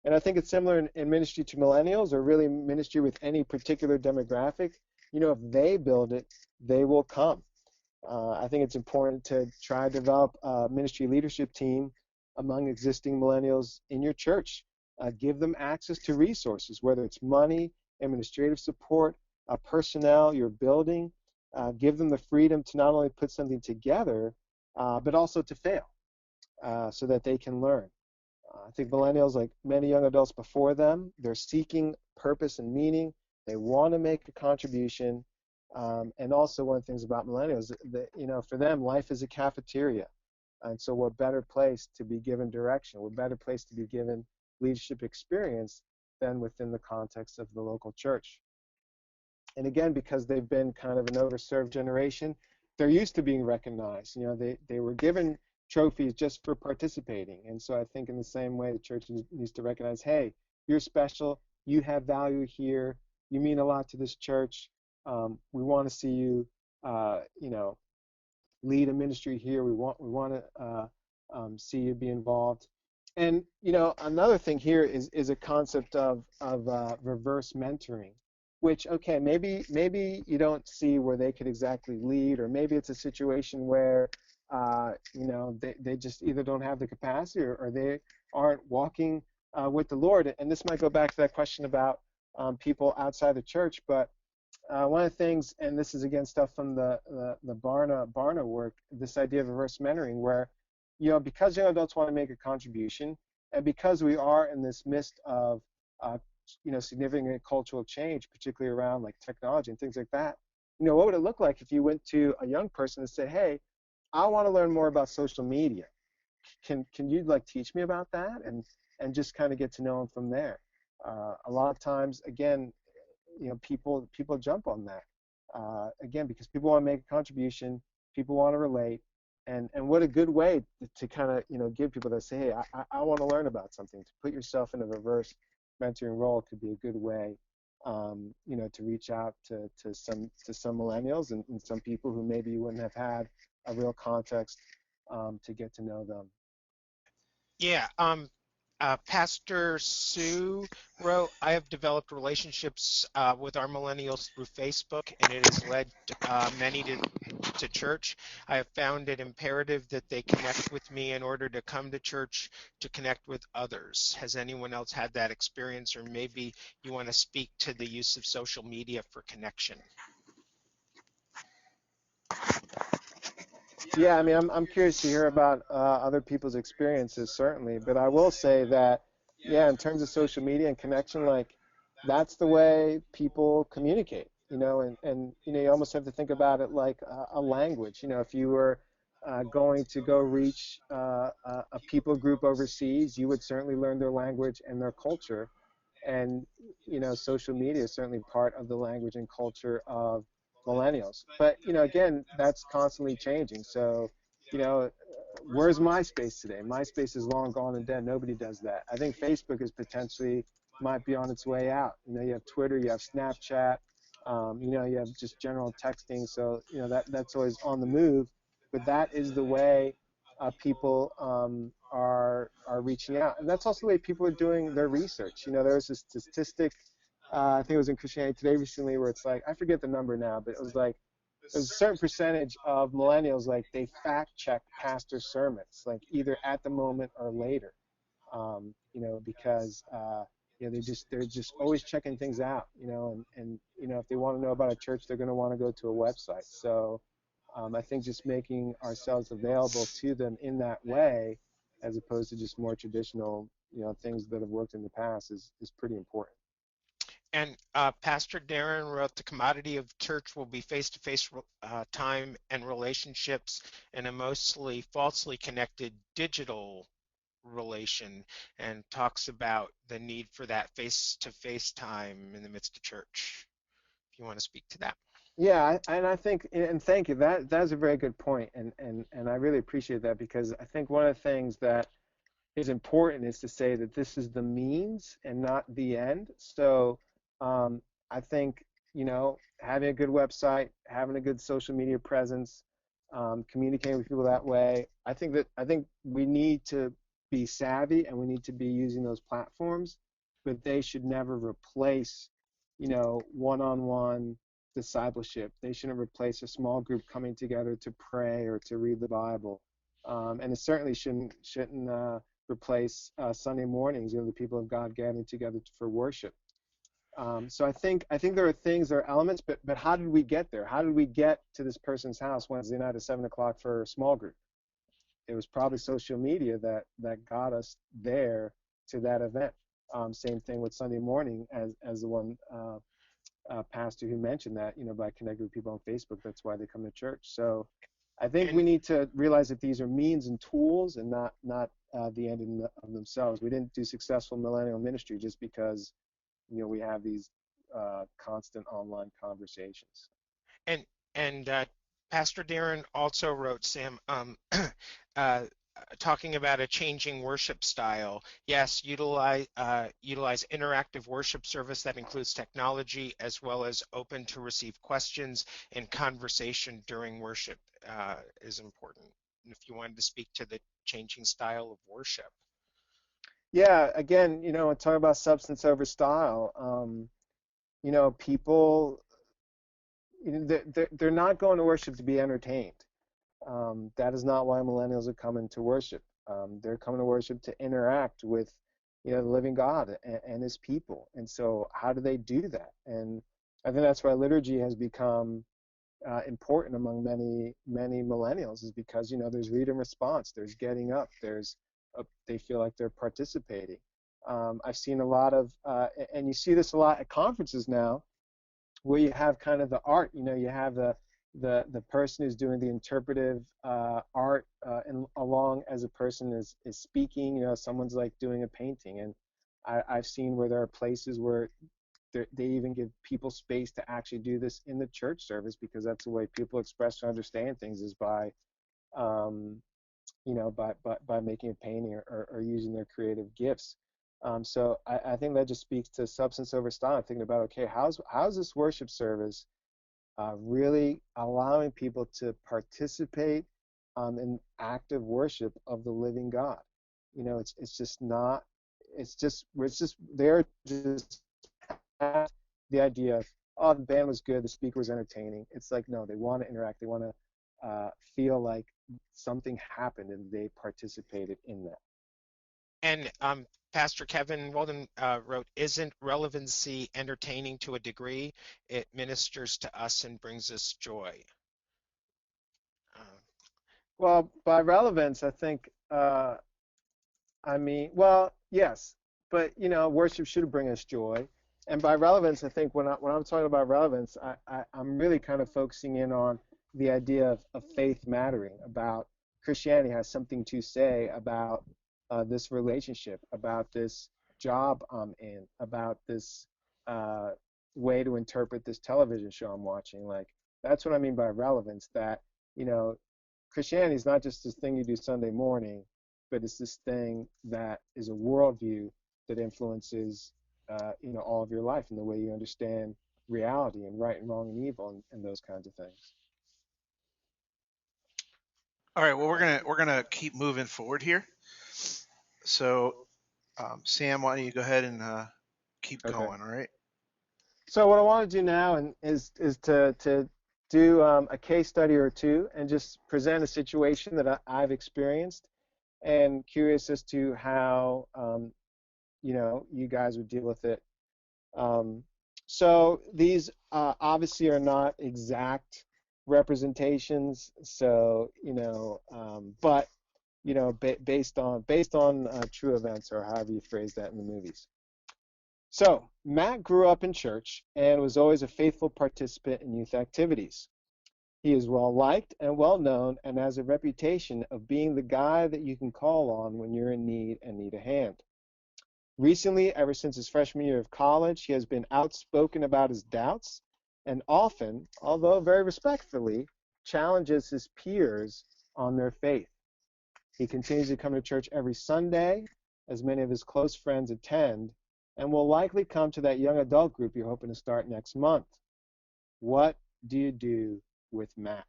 And I think it's similar in ministry to millennials, or really ministry with any particular demographic. If they build it, they will come. I think it's important to try to develop a ministry leadership team among existing millennials in your church. Give them access to resources, whether it's money, administrative support, personnel, your building. Give them the freedom to not only put something together, but also to fail, so that they can learn. I think millennials, like many young adults before them, they're seeking purpose and meaning. They want to make a contribution. And also, one of the things about millennials, that, for them, life is a cafeteria. And so what better place to be given direction, what better place to be given leadership experience than within the context of the local church. And again, because they've been kind of an overserved generation, they're used to being recognized. They were given trophies just for participating. And so I think in the same way, the church needs to recognize, hey, you're special, you have value here, you mean a lot to this church. We want to see you, lead a ministry here. We want to see you be involved. And another thing here is a concept of reverse mentoring, which, okay, maybe you don't see where they could exactly lead, or maybe it's a situation where they just either don't have the capacity, or they aren't walking with the Lord. And this might go back to that question about people outside the church, but one of the things, and this is again stuff from the Barna work, this idea of reverse mentoring, where because young adults want to make a contribution, and because we are in this midst of significant cultural change, particularly around like technology and things like that, what would it look like if you went to a young person and said, hey, I want to learn more about social media. Can you like teach me about that? And just kind of get to know them from there. A lot of times, again, people jump on that. Again, because people want to make a contribution, people want to relate, and what a good way to kind of give people that say, hey, I want to learn about something. To put yourself in a reverse mentoring role could be a good way, to reach out to some millennials and some people who maybe you wouldn't have had a real context to get to know them. Yeah, Pastor Sue wrote, I have developed relationships with our millennials through Facebook, and it has led many to church. I have found it imperative that they connect with me in order to come to church to connect with others. Has anyone else had that experience, or maybe you want to speak to the use of social media for connection? Yeah, I mean, I'm curious to hear about other people's experiences, certainly. But I will say that, yeah, in terms of social media and connection, like that's the way people communicate, and you almost have to think about it like a language. If you were going to go reach a people group overseas, you would certainly learn their language and their culture. And social media is certainly part of the language and culture of millennials. But again, that's constantly changing. So, you know, where's MySpace today? MySpace is long gone and dead. Nobody does that. I think Facebook is potentially might be on its way out. You have Twitter, you have Snapchat, you have just general texting. So that's always on the move. But that is the way people are reaching out, and that's also the way people are doing their research. There's a statistic, I think it was in Christianity Today recently, where it's like, I forget the number now, but it was like there's a certain percentage of millennials, like they fact check pastor sermons, like either at the moment or later, because they're just always checking things out, and if they want to know about a church, they're going to want to go to a website. So I think just making ourselves available to them in that way, as opposed to just more traditional, things that have worked in the past, is pretty important. And Pastor Darren wrote, the commodity of church will be face-to-face time and relationships in a mostly falsely connected digital relation, and talks about the need for that face-to-face time in the midst of church. If you want to speak to that. Yeah, and I think, and thank you. That's a very good point, and I really appreciate that, because I think one of the things that is important is to say that this is the means and not the end. So I think having a good website, having a good social media presence, communicating with people that way. I think we need to be savvy, and we need to be using those platforms, but they should never replace one-on-one discipleship. They shouldn't replace a small group coming together to pray or to read the Bible, and it certainly shouldn't replace Sunday mornings, the people of God gathering together for worship. So I think there are things, there are elements, but how did we get there? How did we get to this person's house Wednesday night at 7 o'clock for a small group? It was probably social media that got us there to that event. Same thing with Sunday morning, as the one pastor who mentioned that, by connecting with people on Facebook, that's why they come to church. So I think we need to realize that these are means and tools, and not the end of themselves. We didn't do successful millennial ministry just because we have these constant online conversations. And Pastor Darren also wrote, Sam, talking about a changing worship style. Yes, utilize interactive worship service that includes technology, as well as open to receive questions, and conversation during worship is important. And if you wanted to speak to the changing style of worship. Yeah, again, talking about substance over style. People, they're not going to worship to be entertained. That is not why millennials are coming to worship. They're coming to worship to interact with, the living God and His people. And so, how do they do that? And I think that's why liturgy has become important among many millennials, is because there's read and response, there's getting up, they feel like they're participating. I've seen a lot of, and you see this a lot at conferences now, where you have kind of the art. You have the person who's doing the interpretive art, and along as a person is speaking. Someone's like doing a painting, and I've seen where there are places where they even give people space to actually do this in the church service, because that's the way people express or understand things, is by by making a painting or using their creative gifts. So I think that just speaks to substance over style. I'm thinking about, okay, how's this worship service really allowing people to participate in active worship of the living God? It's just not. They're just the idea of, oh, the band was good, the speaker was entertaining. It's like, no, they want to interact. They want to feel like something happened and they participated in that. And Pastor Kevin Walden wrote, isn't relevancy entertaining to a degree? It ministers to us and brings us joy. Well, by relevance, I think, well, yes, but worship should bring us joy. And by relevance, I think when I'm talking about relevance, I'm really kind of focusing in on the idea of faith mattering, about Christianity has something to say about this relationship, about this job I'm in, about this way to interpret this television show I'm watching. Like, that's what I mean by relevance, that, Christianity is not just this thing you do Sunday morning, but it's this thing that is a worldview that influences all of your life and the way you understand reality and right and wrong and evil and those kinds of things. All right. Well, we're gonna keep moving forward here. So, Sam, why don't you go ahead and keep going? All right. So what I want to do now is to do a case study or two and just present a situation that I've experienced, and curious as to how you guys would deal with it. So these obviously are not exact representations. So but based on true events, or however you phrase that in the movies. So Matt grew up in church and was always a faithful participant in youth activities. He is well liked and well known, and has a reputation of being the guy that you can call on when you're in need and need a hand. Recently, ever since his freshman year of college, he has been outspoken about his doubts, and often, although very respectfully, challenges his peers on their faith. He continues to come to church every Sunday, as many of his close friends attend, and will likely come to that young adult group you're hoping to start next month. What do you do with Matt?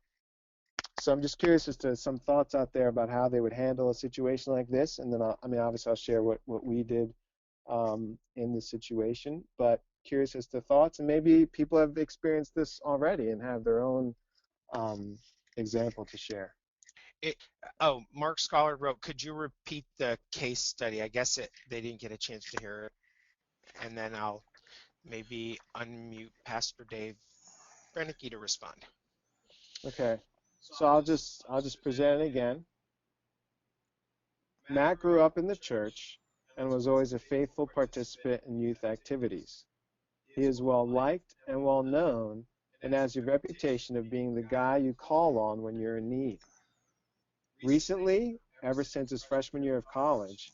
So I'm just curious as to some thoughts out there about how they would handle a situation like this, and then obviously I'll share what we did in this situation, but curious as to thoughts, and maybe people have experienced this already and have their own example to share. Mark Scholar wrote, could you repeat the case study? I guess they didn't get a chance to hear it. And then I'll maybe unmute Pastor Dave Brennicky to respond. Okay, so I'll just present it again. Matt grew up in the church and was always a faithful participant in youth activities. He is well liked and well known, and has a reputation of being the guy you call on when you're in need. Recently, ever since his freshman year of college,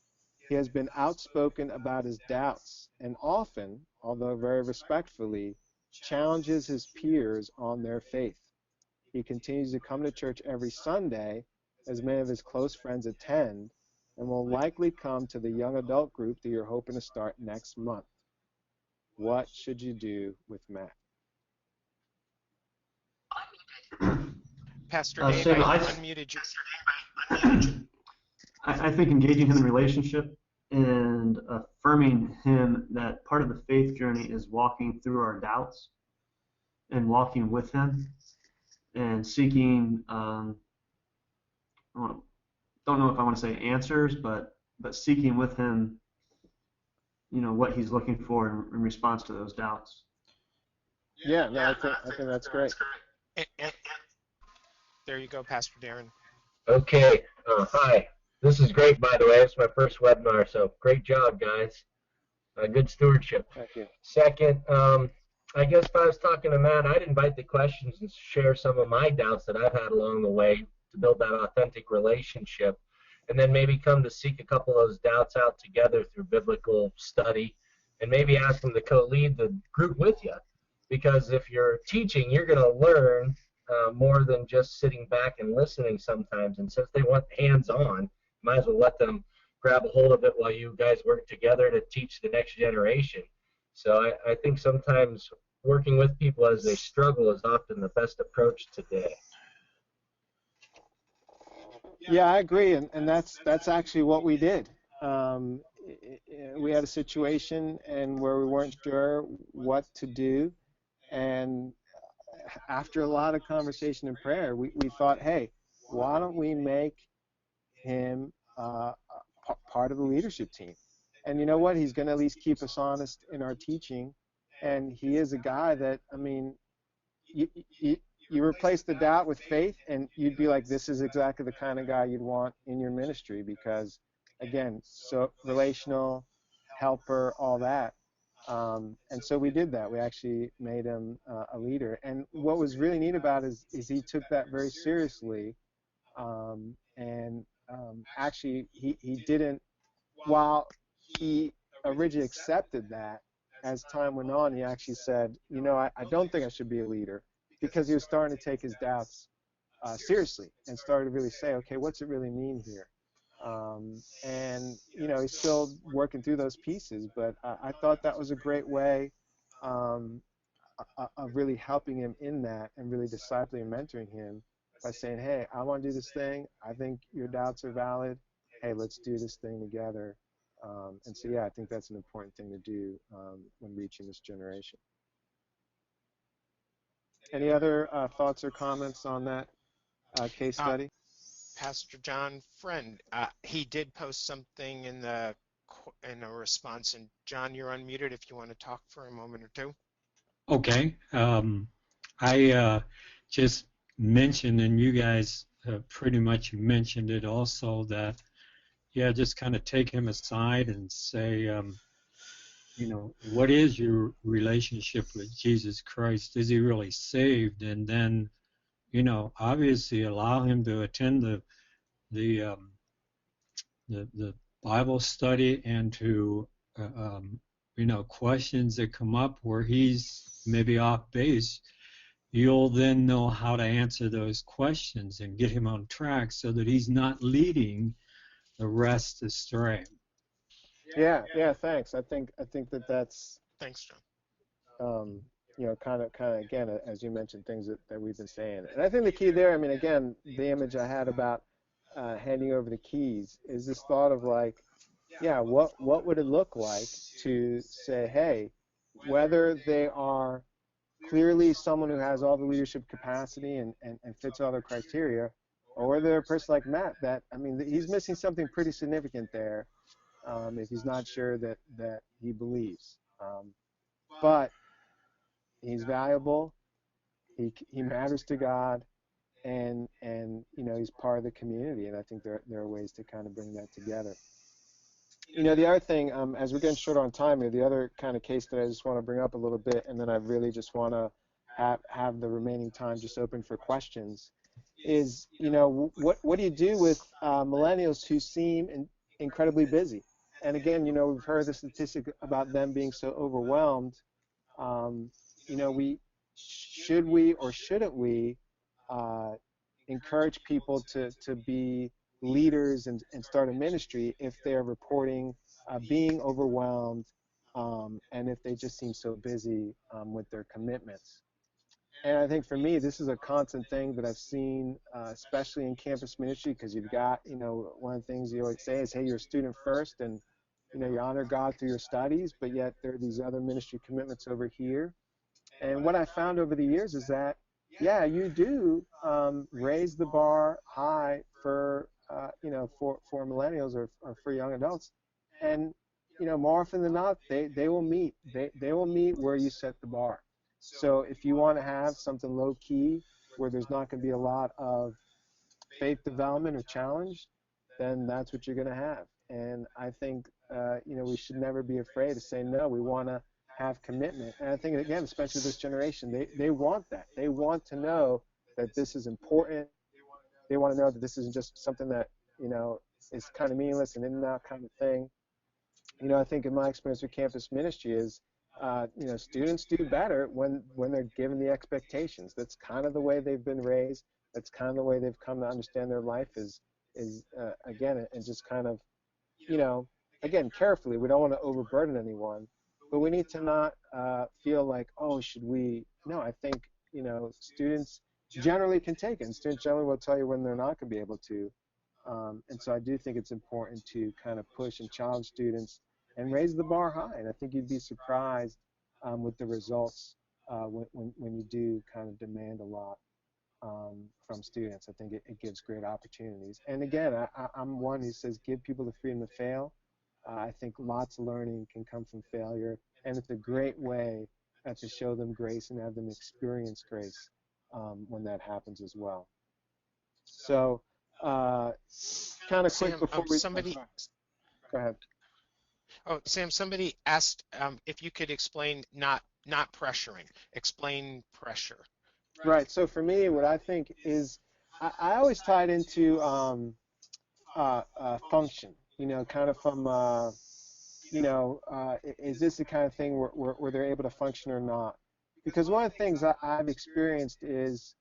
he has been outspoken about his doubts, and often, although very respectfully, challenges his peers on their faith. He continues to come to church every Sunday, as many of his close friends attend, and will likely come to the young adult group that you're hoping to start next month. What should you do with Matt? Pastor Dave, Sam, I unmuted you. I think engaging him in relationship and affirming him that part of the faith journey is walking through our doubts and walking with him and seeking, don't know if I want to say answers, but seeking with him, what he's looking for in response to those doubts. Yeah, no, I think that's great. And there you go, Pastor Darren. Okay. Hi. This is great, by the way. It's my first webinar, so great job, guys. Good stewardship. Thank you. Second, I guess if I was talking to Matt, I'd invite the questions and share some of my doubts that I've had along the way to build that authentic relationship, and then maybe come to seek a couple of those doubts out together through biblical study, and maybe ask them to co-lead the group with you. Because if you're teaching, you're going to learn more than just sitting back and listening sometimes. And since they want hands-on, might as well let them grab a hold of it while you guys work together to teach the next generation. So I think sometimes working with people as they struggle is often the best approach today. Yeah, I agree, and that's actually what we did. We had a situation and where we weren't sure what to do, and after a lot of conversation and prayer, we thought, hey, why don't we make him part of the leadership team? And you know what? He's going to at least keep us honest in our teaching, and he is a guy that, I mean, you replace the doubt with faith, and you'd be like, this is exactly the kind of guy you'd want in your ministry because, again, so relational, helper, all that. And so we did that. We actually made him a leader. And what was really neat about it is he took that very seriously. Actually, he didn't, while he originally accepted that, as time went on, he actually said, you know, I don't think I should be a leader, because he was starting to take his doubts seriously and started to really say, okay, what's it really mean here? And, you know, he's still working through those pieces, but I thought that was a great way of really helping him in that and really discipling and mentoring him by saying, hey, I want to do this thing. I think your doubts are valid. Hey, let's do this thing together. And so, yeah, I think that's an important thing to do when reaching this generation. Any other thoughts or comments on that case study? Pastor John Friend, he did post something in a response, and John, you're unmuted if you want to talk for a moment or two. Okay. I just mentioned, and you guys pretty much mentioned it also, that, yeah, just kind of take him aside and say, you know, what is your relationship with Jesus Christ? Is he really saved? And then, you know, obviously allow him to attend the Bible study and to, you know, questions that come up where he's maybe off base. You'll then know how to answer those questions and get him on track so that he's not leading the rest astray. Yeah, thanks. I think that's Thanks, John. You know, kind of again, as you mentioned, things that we've been saying. And I think the key there, I mean, again, the image I had about handing over the keys is this thought of like, yeah, what would it look like to say, hey, whether they are clearly someone who has all the leadership capacity and fits all the criteria, or whether they're a person like Matt that, I mean, he's missing something pretty significant there if he's not sure that he believes. But he's valuable, he matters to God, and you know, he's part of the community, and I think there are ways to kind of bring that together. You know, the other thing, as we're getting short on time here, the other kind of case that I just want to bring up a little bit, and then I really just want to have the remaining time just open for questions, is, you know, what do you do with millennials who seem incredibly busy? And again, you know, we've heard the statistic about them being so overwhelmed. You know, should we or shouldn't we encourage people to be leaders and start a ministry if they're reporting being overwhelmed and if they just seem so busy with their commitments? And I think for me, this is a constant thing that I've seen, especially in campus ministry, because you've got, you know, one of the things you always say is, hey, you're a student first, and, you know, you honor God through your studies, but yet there are these other ministry commitments over here. And what I found over the years is that, yeah, you do raise the bar high for, you know, for millennials or for young adults. And, you know, more often than not, they will meet. They will meet where you set the bar. So if you want to have something low key where there's not going to be a lot of faith development or challenge, then that's what you're going to have. And I think, we should never be afraid to say no. We want to have commitment. And I think, again, especially this generation, they want that. They want to know that this is important. They want to know that this isn't just something that, is kind of meaningless and in and out kind of thing. I think in my experience with campus ministry is, students do better when they're given the expectations. That's kind of the way they've been raised. That's kind of the way they've come to understand their life is again, and just kind of, again, carefully. We don't want to overburden anyone, but we need to not feel like, oh, should we? No, I think, students generally can take it, and students generally will tell you when they're not going to be able to. And so I do think it's important to kind of push and challenge students and raise the bar high. And I think you'd be surprised with the results when you do kind of demand a lot from students. I think it gives great opportunities. And again, I'm one who says give people the freedom to fail. I think lots of learning can come from failure, and it's a great way to show them grace and have them experience grace when that happens as well. So, kind of quick Sam, before we somebody. Go ahead. Oh, Sam, somebody asked if you could explain not pressuring. Explain pressure. Right. So for me, what I think is, I always tie it into function. Kind of from is this the kind of thing where they're able to function or not? Because one of the things I've experienced is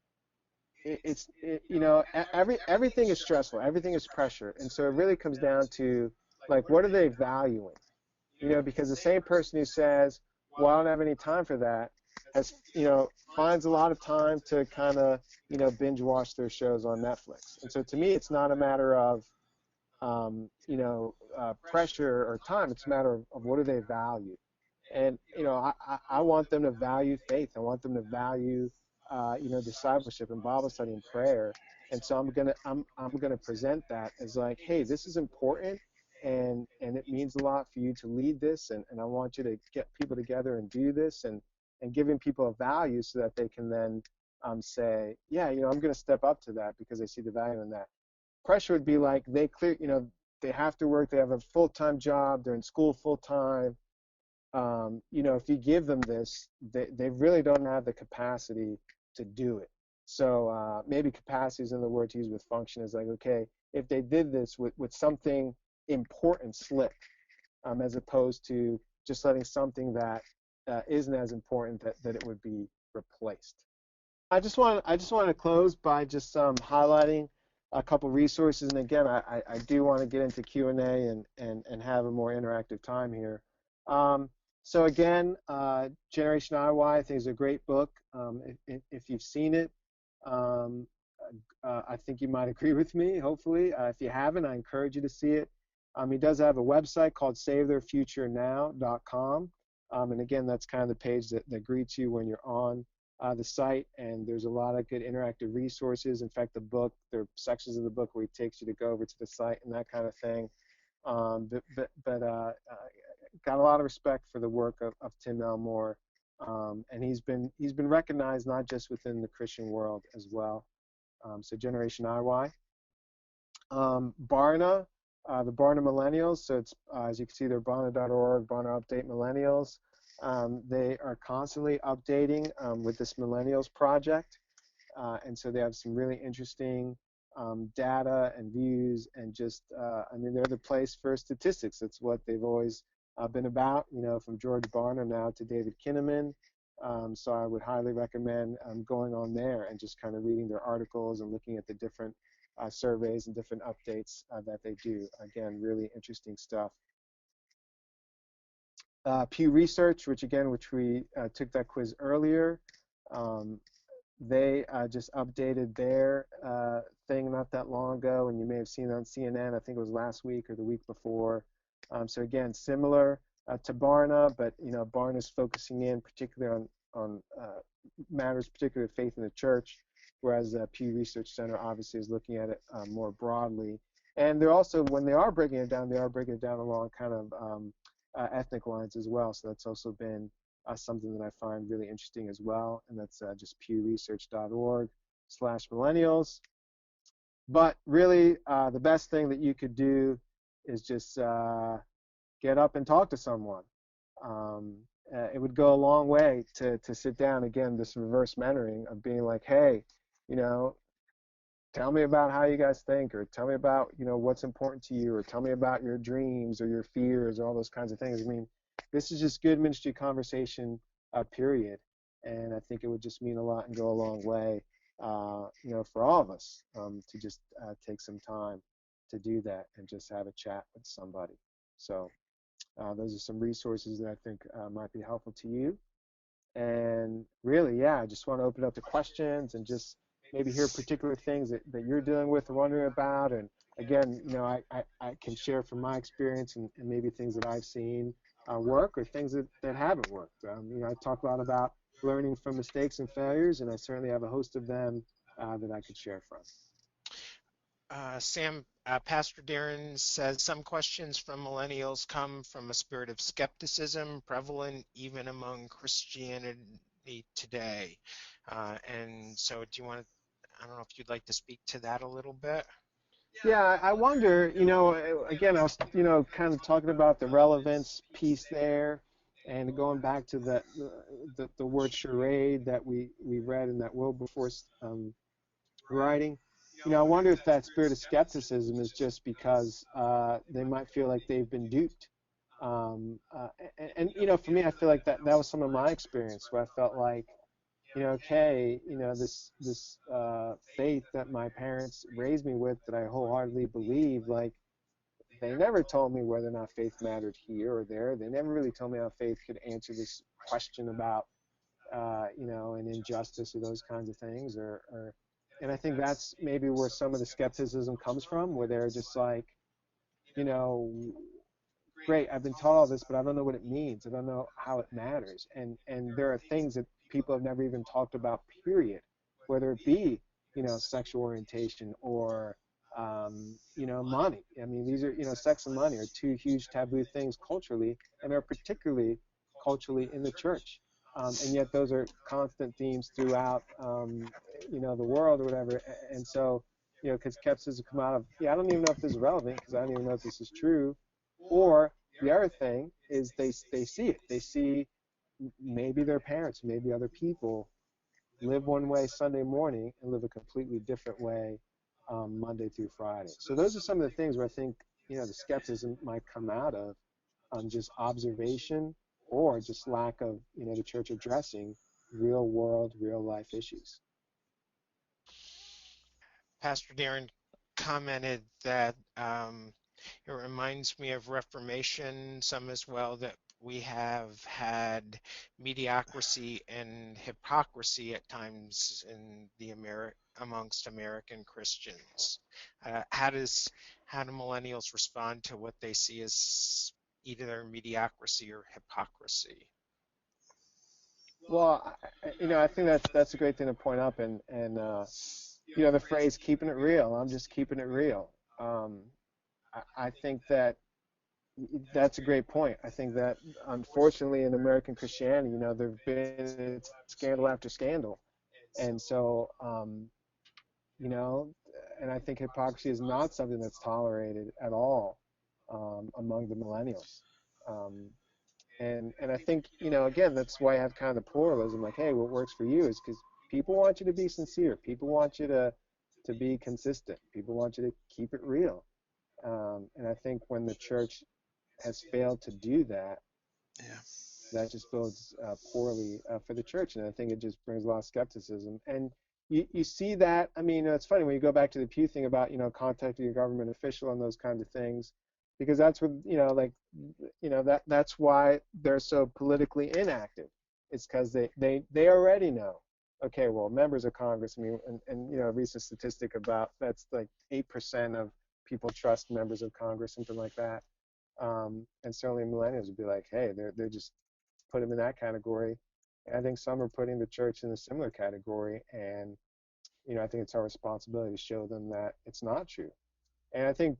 everything is stressful, everything is pressure, and so it really comes down to, like, what are they valuing? Because the same person who says, well, I don't have any time for that, has, finds a lot of time to kind of, binge watch their shows on Netflix. And so to me, it's not a matter of, pressure or time. It's a matter of what do they value. And, I want them to value faith. I want them to value, discipleship and Bible study and prayer. And so I'm gonna present that as like, hey, this is important, and it means a lot for you to lead this, and I want you to get people together and do this, and giving people a value so that they can then say, yeah, I'm gonna step up to that because I see the value in that. Pressure would be like they have to work, they have a full-time job, they're in school full-time. If you give them this, they really don't have the capacity to do it. So maybe capacity is another word to use with function, is like, okay, if they did this with something important slip, as opposed to just letting something that isn't as important that it would be replaced. I just want to close by just highlighting a couple resources, and again, I do want to get into Q&A and have a more interactive time here. So again, Generation IY, I think, is a great book. If you've seen it, I think you might agree with me, hopefully. If you haven't, I encourage you to see it. He does have a website called SaveTheirFutureNow.com. And again, that's kind of the page that greets you when you're on the site. And there's a lot of good interactive resources. In fact, there are sections of the book where he takes you to go over to the site and that kind of thing. Got a lot of respect for the work of Tim Elmore, and he's been recognized not just within the Christian world as well. So Generation IY, Barna, the Barna Millennials. So it's as you can see, they're Barna.org, Barna Update Millennials. They are constantly updating with this Millennials project, and so they have some really interesting data and views, and just they're the place for statistics. That's what they've always been about, from George Barna now to David Kinnaman. So I would highly recommend going on there and just kind of reading their articles and looking at the different surveys and different updates that they do. Again, really interesting stuff. Pew Research, which we took that quiz earlier. They just updated their thing not that long ago, and you may have seen it on CNN. I think it was last week or the week before. So again, similar to Barna, but Barna's focusing in particularly on matters particularly of faith in the church, whereas the Pew Research Center obviously is looking at it more broadly. And they're also, when they are breaking it down, along kind of ethnic lines as well. So that's also been something that I find really interesting as well, and that's just pewresearch.org/millennials. But really, the best thing that you could do is just get up and talk to someone. Um, it would go a long way to sit down again, this reverse mentoring of being like, hey, you know, tell me about how you guys think, or tell me about, what's important to you, or tell me about your dreams or your fears or all those kinds of things. I mean, this is just good ministry conversation, period. And I think it would just mean a lot and go a long way, for all of us, to just take some time to do that and just have a chat with somebody. So those are some resources that I think might be helpful to you. And really, yeah, I just want to open up to questions and just maybe hear particular things that you're dealing with or wondering about. And again, I can share from my experience and maybe things that I've seen work or things that haven't worked. I talk a lot about learning from mistakes and failures, and I certainly have a host of them that I could share from. Sam, Pastor Darren says some questions from millennials come from a spirit of skepticism prevalent even among Christianity today. And so do you want to, I don't know if you'd like to speak to that a little bit? Yeah, I wonder, again, I was, kind of talking about the relevance piece there and going back to the word charade that we read in that Wilberforce writing. I wonder if that spirit of skepticism is just because they might feel like they've been duped. And for me, I feel like that was some of my experience where I felt like, okay, this faith that my parents raised me with that I wholeheartedly believe, like, they never told me whether or not faith mattered here or there. They never really told me how faith could answer this question about, an injustice or those kinds of things, and I think that's maybe where some of the skepticism comes from, where they're just like, you know, great, I've been taught all this, but I don't know what it means. I don't know how it matters. And there are things that people have never even talked about, period, whether it be, sexual orientation or, money. I mean, these are, sex and money are two huge taboo things culturally, and are particularly culturally in the church. And yet those are constant themes throughout, the world or whatever. And so, because skepticism come out of, I don't even know if this is relevant because I don't even know if this is true. Or the other thing is they see it. They see maybe their parents, maybe other people live one way Sunday morning and live a completely different way Monday through Friday. So those are some of the things where I think, the skepticism might come out of just observation or just lack of, the church addressing real world, real life issues. Pastor Darren commented that it reminds me of Reformation, some as well, that we have had mediocrity and hypocrisy at times in the amongst American Christians. How do millennials respond to what they see as either mediocrity or hypocrisy? Well, I think that's a great thing to point up, and the phrase "keeping it real." I'm just keeping it real. I think that's a great point. I think that unfortunately in American Christianity, there've been scandal after scandal, and so and I think hypocrisy is not something that's tolerated at all among the millennials. Um, and I think, again, that's why I have kind of the pluralism. Like, hey, what works for you is because people want you to be sincere. People want you to be consistent. People want you to keep it real. And I think when the church has failed to do that, Yeah. that just bodes poorly for the church. And I think it just brings a lot of skepticism. And you see that. I mean, it's funny when you go back to the Pew thing about, contacting your government official and those kinds of things, because that's what, that's why they're so politically inactive. It's because they already know. Okay, well, members of Congress, I mean, and a recent statistic about that's like 8% of people trust members of Congress, something like that. And certainly millennials would be like, hey, they're just put them in that category. And I think some are putting the church in a similar category, and I think it's our responsibility to show them that it's not true. And I think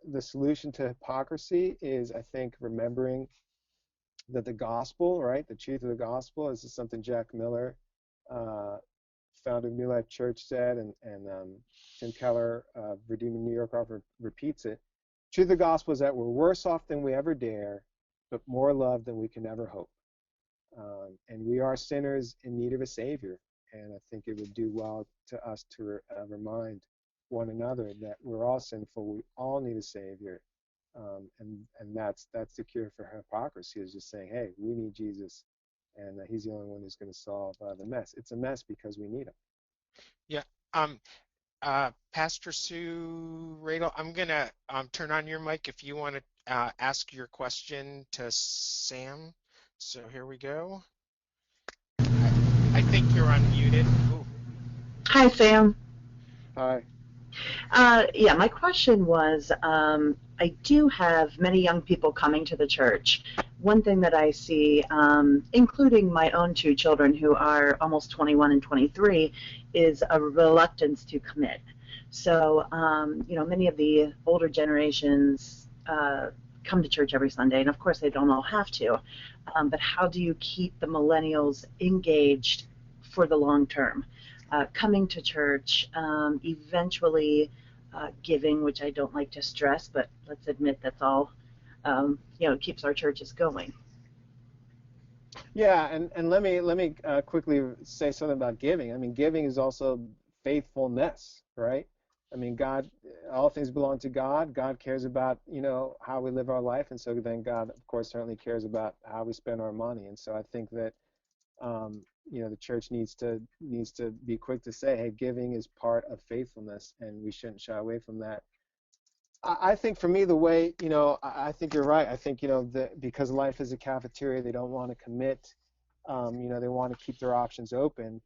the solution to hypocrisy is, I think, remembering that the gospel, right, the truth of the gospel, this is something Jack Miller founder of New Life Church, said, and Tim Keller, Redeemer New York, often repeats it. Truth of the gospel is that we're worse off than we ever dare, but more loved than we can ever hope. And we are sinners in need of a Savior. And I think it would do well to us to remind one another that we're all sinful. We all need a Savior. And that's the cure for hypocrisy, is just saying, hey, we need Jesus, and he's the only one who's going to solve the mess. It's a mess because we need him. Yeah. Pastor Sue Radel, I'm gonna turn on your mic if you want to ask your question to Sam. So here we go. I think you're unmuted. Ooh. Hi, Sam. Hi. Yeah, my question was, I do have many young people coming to the church. One thing that I see, including my own two children who are almost 21 and 23, is a reluctance to commit. So, many of the older generations come to church every Sunday, and of course they don't all have to. But how do you keep the millennials engaged for the long term? Coming to church, eventually giving, which I don't like to stress, but let's admit that's all, keeps our churches going. Yeah, and let me quickly say something about giving. I mean, giving is also faithfulness, right? I mean, God, all things belong to God. God cares about, how we live our life, and so then God, of course, certainly cares about how we spend our money. And so I think that the church needs to be quick to say, hey, giving is part of faithfulness, and we shouldn't shy away from that. I think for me, the way, I think you're right. I think, because life is a cafeteria, they don't want to commit. They want to keep their options open.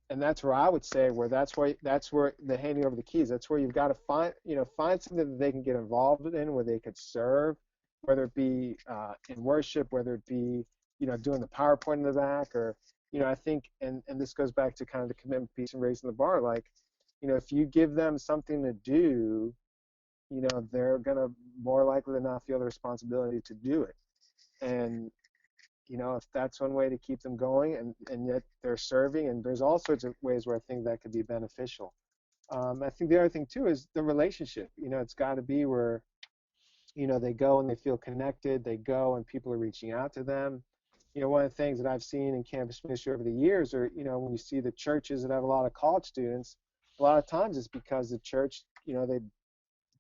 And that's where I would say that's where the handing over the keys, that's where you've got to find something that they can get involved in, where they could serve, whether it be in worship, whether it be, doing the PowerPoint in the back, or, I think, and this goes back to kind of the commitment piece and raising the bar, like, if you give them something to do, they're going to more likely than not feel the responsibility to do it. And, if that's one way to keep them going, and yet they're serving, and there's all sorts of ways where I think that could be beneficial. I think the other thing, too, is the relationship. It's got to be where, they go and they feel connected, they go and people are reaching out to them. One of the things that I've seen in campus ministry over the years are, when you see the churches that have a lot of college students, a lot of times it's because the church,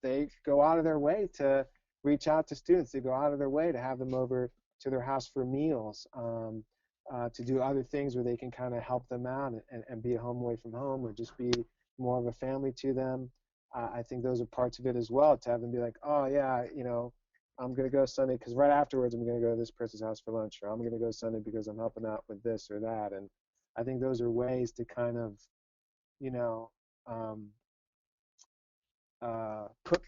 they go out of their way to reach out to students. They go out of their way to have them over to their house for meals, to do other things where they can kind of help them out and be a home away from home, or just be more of a family to them. I think those are parts of it as well, to have them be like, oh yeah, I'm going to go Sunday because right afterwards I'm going to go to this person's house for lunch, or I'm going to go Sunday because I'm helping out with this or that. And I think those are ways to kind of,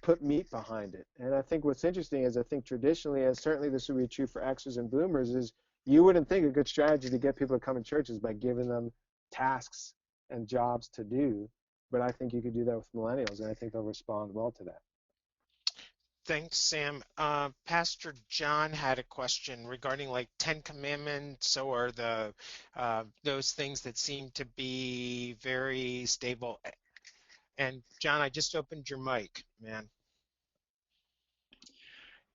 put meat behind it. And I think what's interesting is, I think traditionally, and certainly this would be true for Xers and Boomers, is you wouldn't think a good strategy to get people to come in churches by giving them tasks and jobs to do. But I think you could do that with millennials, and I think they'll respond well to that. Thanks, Sam. Pastor John had a question regarding like 10 Commandments, or the those things that seem to be very stable. And John, I just opened your mic, man.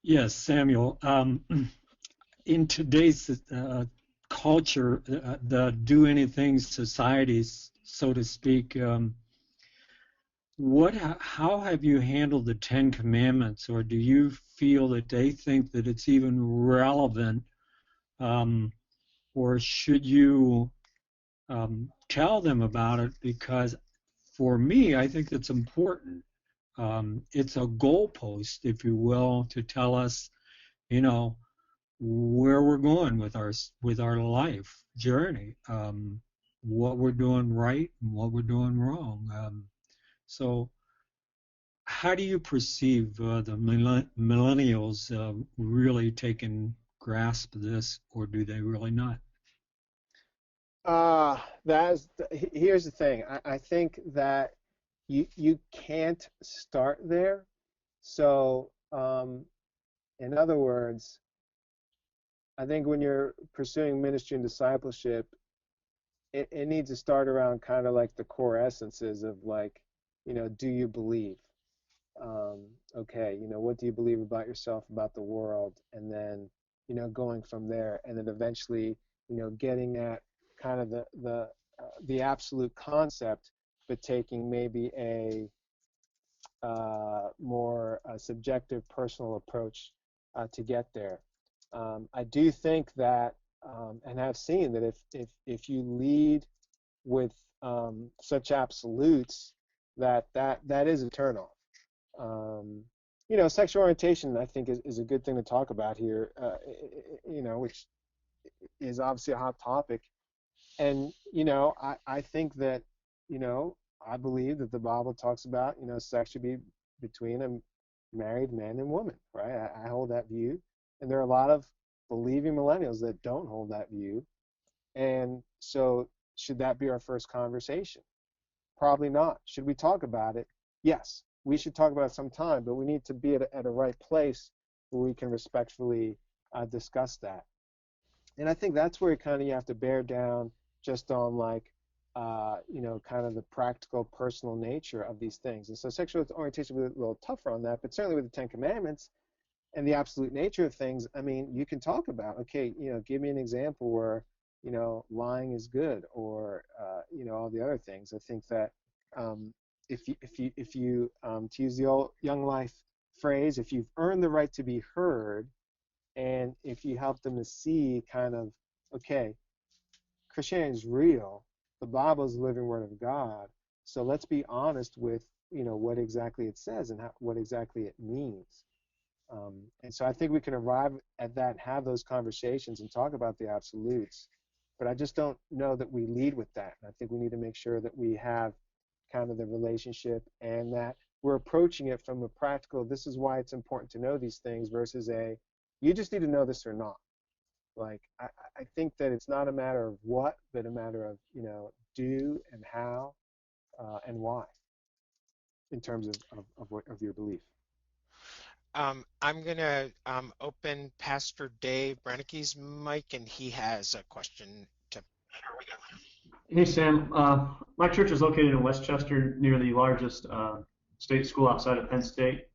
Yes, Samuel. In today's culture, the do anything societies, so to speak, how have you handled the 10 Commandments, or do you feel that they think that it's even relevant, or should you tell them about it? Because for me, I think it's important. It's a goalpost, if you will, to tell us, where we're going with our life journey, what we're doing right and what we're doing wrong. So how do you perceive the millennials really taking grasp of this, or do they really not? Here's the thing. I think that you can't start there. So, in other words, I think when you're pursuing ministry and discipleship, it needs to start around kind of like the core essences of like, do you believe? Okay, what do you believe about yourself, about the world, and then, going from there, and then eventually, getting at kind of the absolute concept, but taking maybe a more subjective, personal approach to get there. I do think that, and I've seen that if you lead with such absolutes, that is a turnoff. Sexual orientation, I think, is a good thing to talk about here, which is obviously a hot topic. And, I think that, I believe that the Bible talks about, sex should be between a married man and woman, right? I hold that view. And there are a lot of believing millennials that don't hold that view. And so should that be our first conversation? Probably not. Should we talk about it? Yes. We should talk about it sometime, but we need to be at a right place where we can respectfully discuss that. And I think that's where kind of you have to bear down just on like, kind of the practical, personal nature of these things. And so sexual orientation was a little tougher on that, but certainly with the Ten Commandments and the absolute nature of things, I mean, you can talk about, okay, give me an example where, lying is good, or, all the other things. I think that if you to use the old Young Life phrase, if you've earned the right to be heard, and if you help them to see kind of, okay, Christianity is real, the Bible is the living word of God, so let's be honest with, what exactly it says and what exactly it means. And so I think we can arrive at that, have those conversations and talk about the absolutes, but I just don't know that we lead with that. I think we need to make sure that we have kind of the relationship and that we're approaching it from a practical, this is why it's important to know these things, versus you just need to know this or not. Like, I think that it's not a matter of what, but a matter of, do and how and why in terms of your belief. I'm going to open Pastor Dave Brennicke's mic, and he has a question to. Hey, Sam. My church is located in Westchester, near the largest state school outside of Penn State.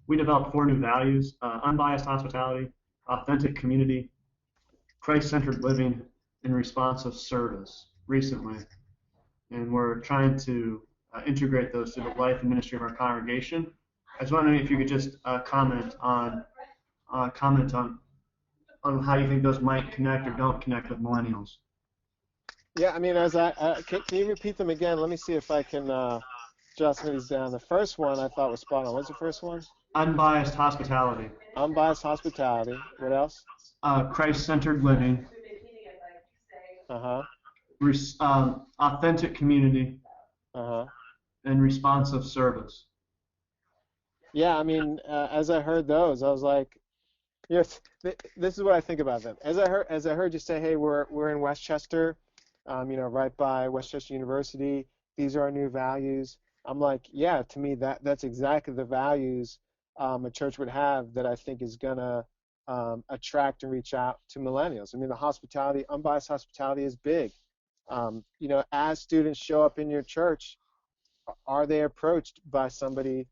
We developed 4 new values: unbiased hospitality, authentic community, Christ-centered living, and responsive service recently. And we're trying to integrate those to the life and ministry of our congregation. I was wondering if you could just comment on how you think those might connect or don't connect with millennials. Yeah, I mean, can you repeat them again? Let me see if I can jot some of these down. The first one I thought was spot on. What's the first one? Unbiased hospitality. Unbiased hospitality. What else? Christ-centered living. Uh-huh. Authentic community. Uh-huh. And responsive service. Yeah, I mean, as I heard those, I was like, yes, this is what I think about them. As I heard you say, hey, we're in Westchester, right by Westchester University. These are our new values. I'm like, yeah, to me that's exactly the values a church would have that I think is gonna attract and reach out to millennials. I mean, the hospitality, unbiased hospitality, is big. As students show up in your church, are they approached by somebody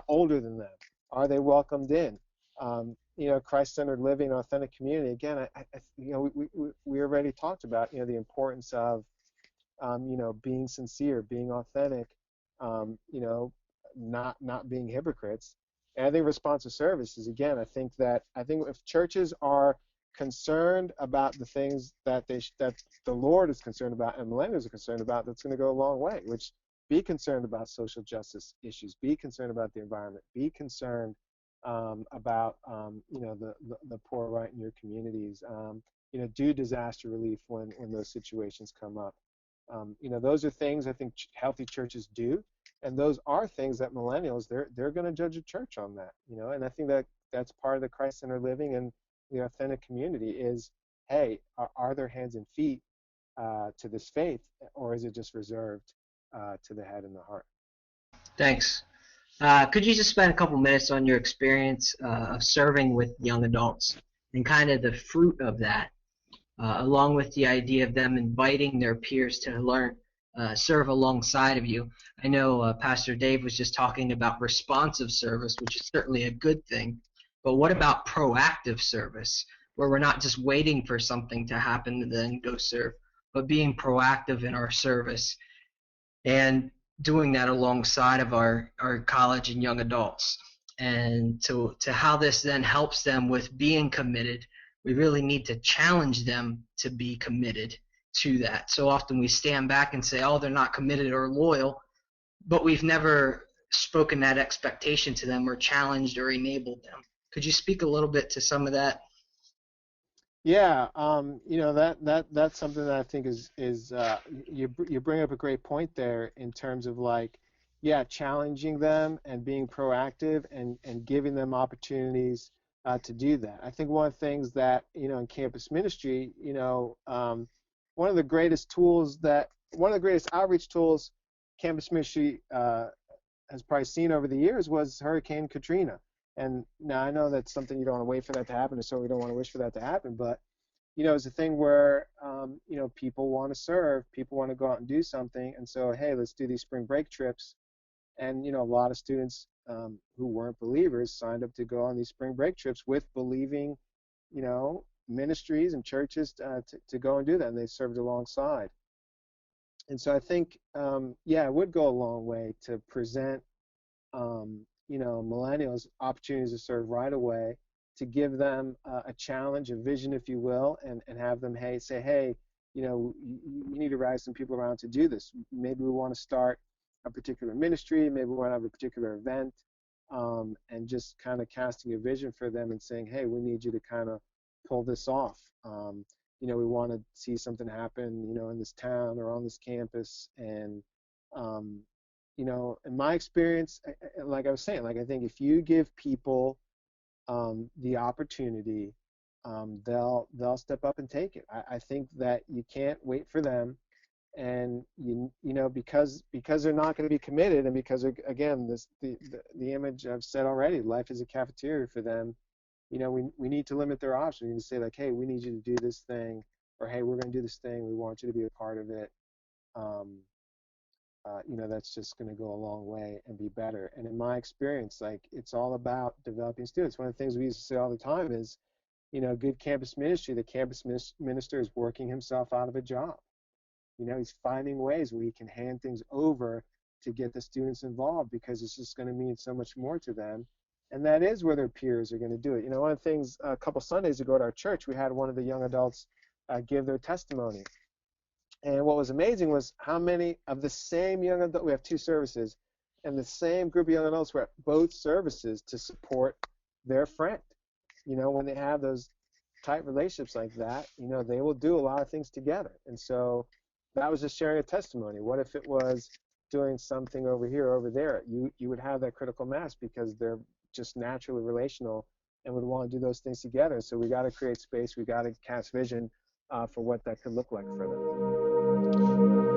older than them? Are they welcomed in? Christ-centered living, authentic community. Again, we already talked about, the importance of, being sincere, being authentic, not being hypocrites. And I think responsive service is, again, I think if churches are concerned about the things that that the Lord is concerned about and millennials are concerned about, that's going to go a long way. Which, be concerned about social justice issues, be concerned about the environment, be concerned about the poor right in your communities. Do disaster relief when those situations come up. Those are things I think healthy churches do, and those are things that millennials they're going to judge a church on that. And I think that's part of the Christ-centered living and the authentic community is, hey, are there hands and feet to this faith, or is it just reserved to the head and the heart? Thanks. Could you just spend a couple minutes on your experience of serving with young adults and kind of the fruit of that? along with the idea of them inviting their peers to learn, serve alongside of you. I know Pastor Dave was just talking about responsive service, which is certainly a good thing, but what about proactive service, where we're not just waiting for something to happen and then go serve, but being proactive in our service and doing that alongside of our college and young adults. And to how this then helps them with being committed, we really need to challenge them to be committed to that. So often we stand back and say, oh, they're not committed or loyal, but we've never spoken that expectation to them or challenged or enabled them. Could you speak a little bit to some of that? Yeah, you know, that's something that I think is you bring up a great point there in terms of like, yeah, challenging them and being proactive and giving them opportunities to do that. I think one of the things that, you know, in campus ministry, you know, one of the greatest outreach tools campus ministry has probably seen over the years was Hurricane Katrina. And now I know that's something you don't want to wait for that to happen, or so we don't want to wish for that to happen. But you know, it's a thing where you know, people want to serve, people want to go out and do something, and so hey, let's do these spring break trips. And you know, a lot of students who weren't believers signed up to go on these spring break trips with believing, you know, ministries and churches to go and do that, and they served alongside. And so I think, yeah, it would go a long way to present, you know, millennials opportunities to serve right away, to give them a challenge, a vision, if you will, and have them say, hey, you know, you need to rally some people around to do this. Maybe we want to start a particular ministry, maybe we want to have a particular event, and just kind of casting a vision for them and saying, hey, we need you to kind of pull this off. You know, we want to see something happen, you know, in this town or on this campus. And you know, in my experience, like I was saying, like I think if you give people the opportunity, they'll step up and take it. I think that you can't wait for them, and you know, because they're not going to be committed, and because again, the image I've said already, life is a cafeteria for them. You know, we need to limit their options. We need to say like, hey, we need you to do this thing, or hey, we're going to do this thing. We want you to be a part of it. You know, that's just going to go a long way and be better. And in my experience, like, it's all about developing students. One of the things we used to say all the time is, you know, good campus ministry, the campus minister is working himself out of a job. You know, he's finding ways where he can hand things over to get the students involved, because it's just going to mean so much more to them. And that is where their peers are going to do it. You know, one of the things, a couple Sundays ago at our church, we had one of the young adults give their testimony. And what was amazing was how many of the same young adults, we have 2 services, and the same group of young adults were at both services to support their friend. You know, when they have those tight relationships like that, you know, they will do a lot of things together. And so that was just sharing a testimony. What if it was doing something over here or over there? You would have that critical mass because they're just naturally relational and would want to do those things together. So we got to create space. We got to cast vision for what that could look like for them.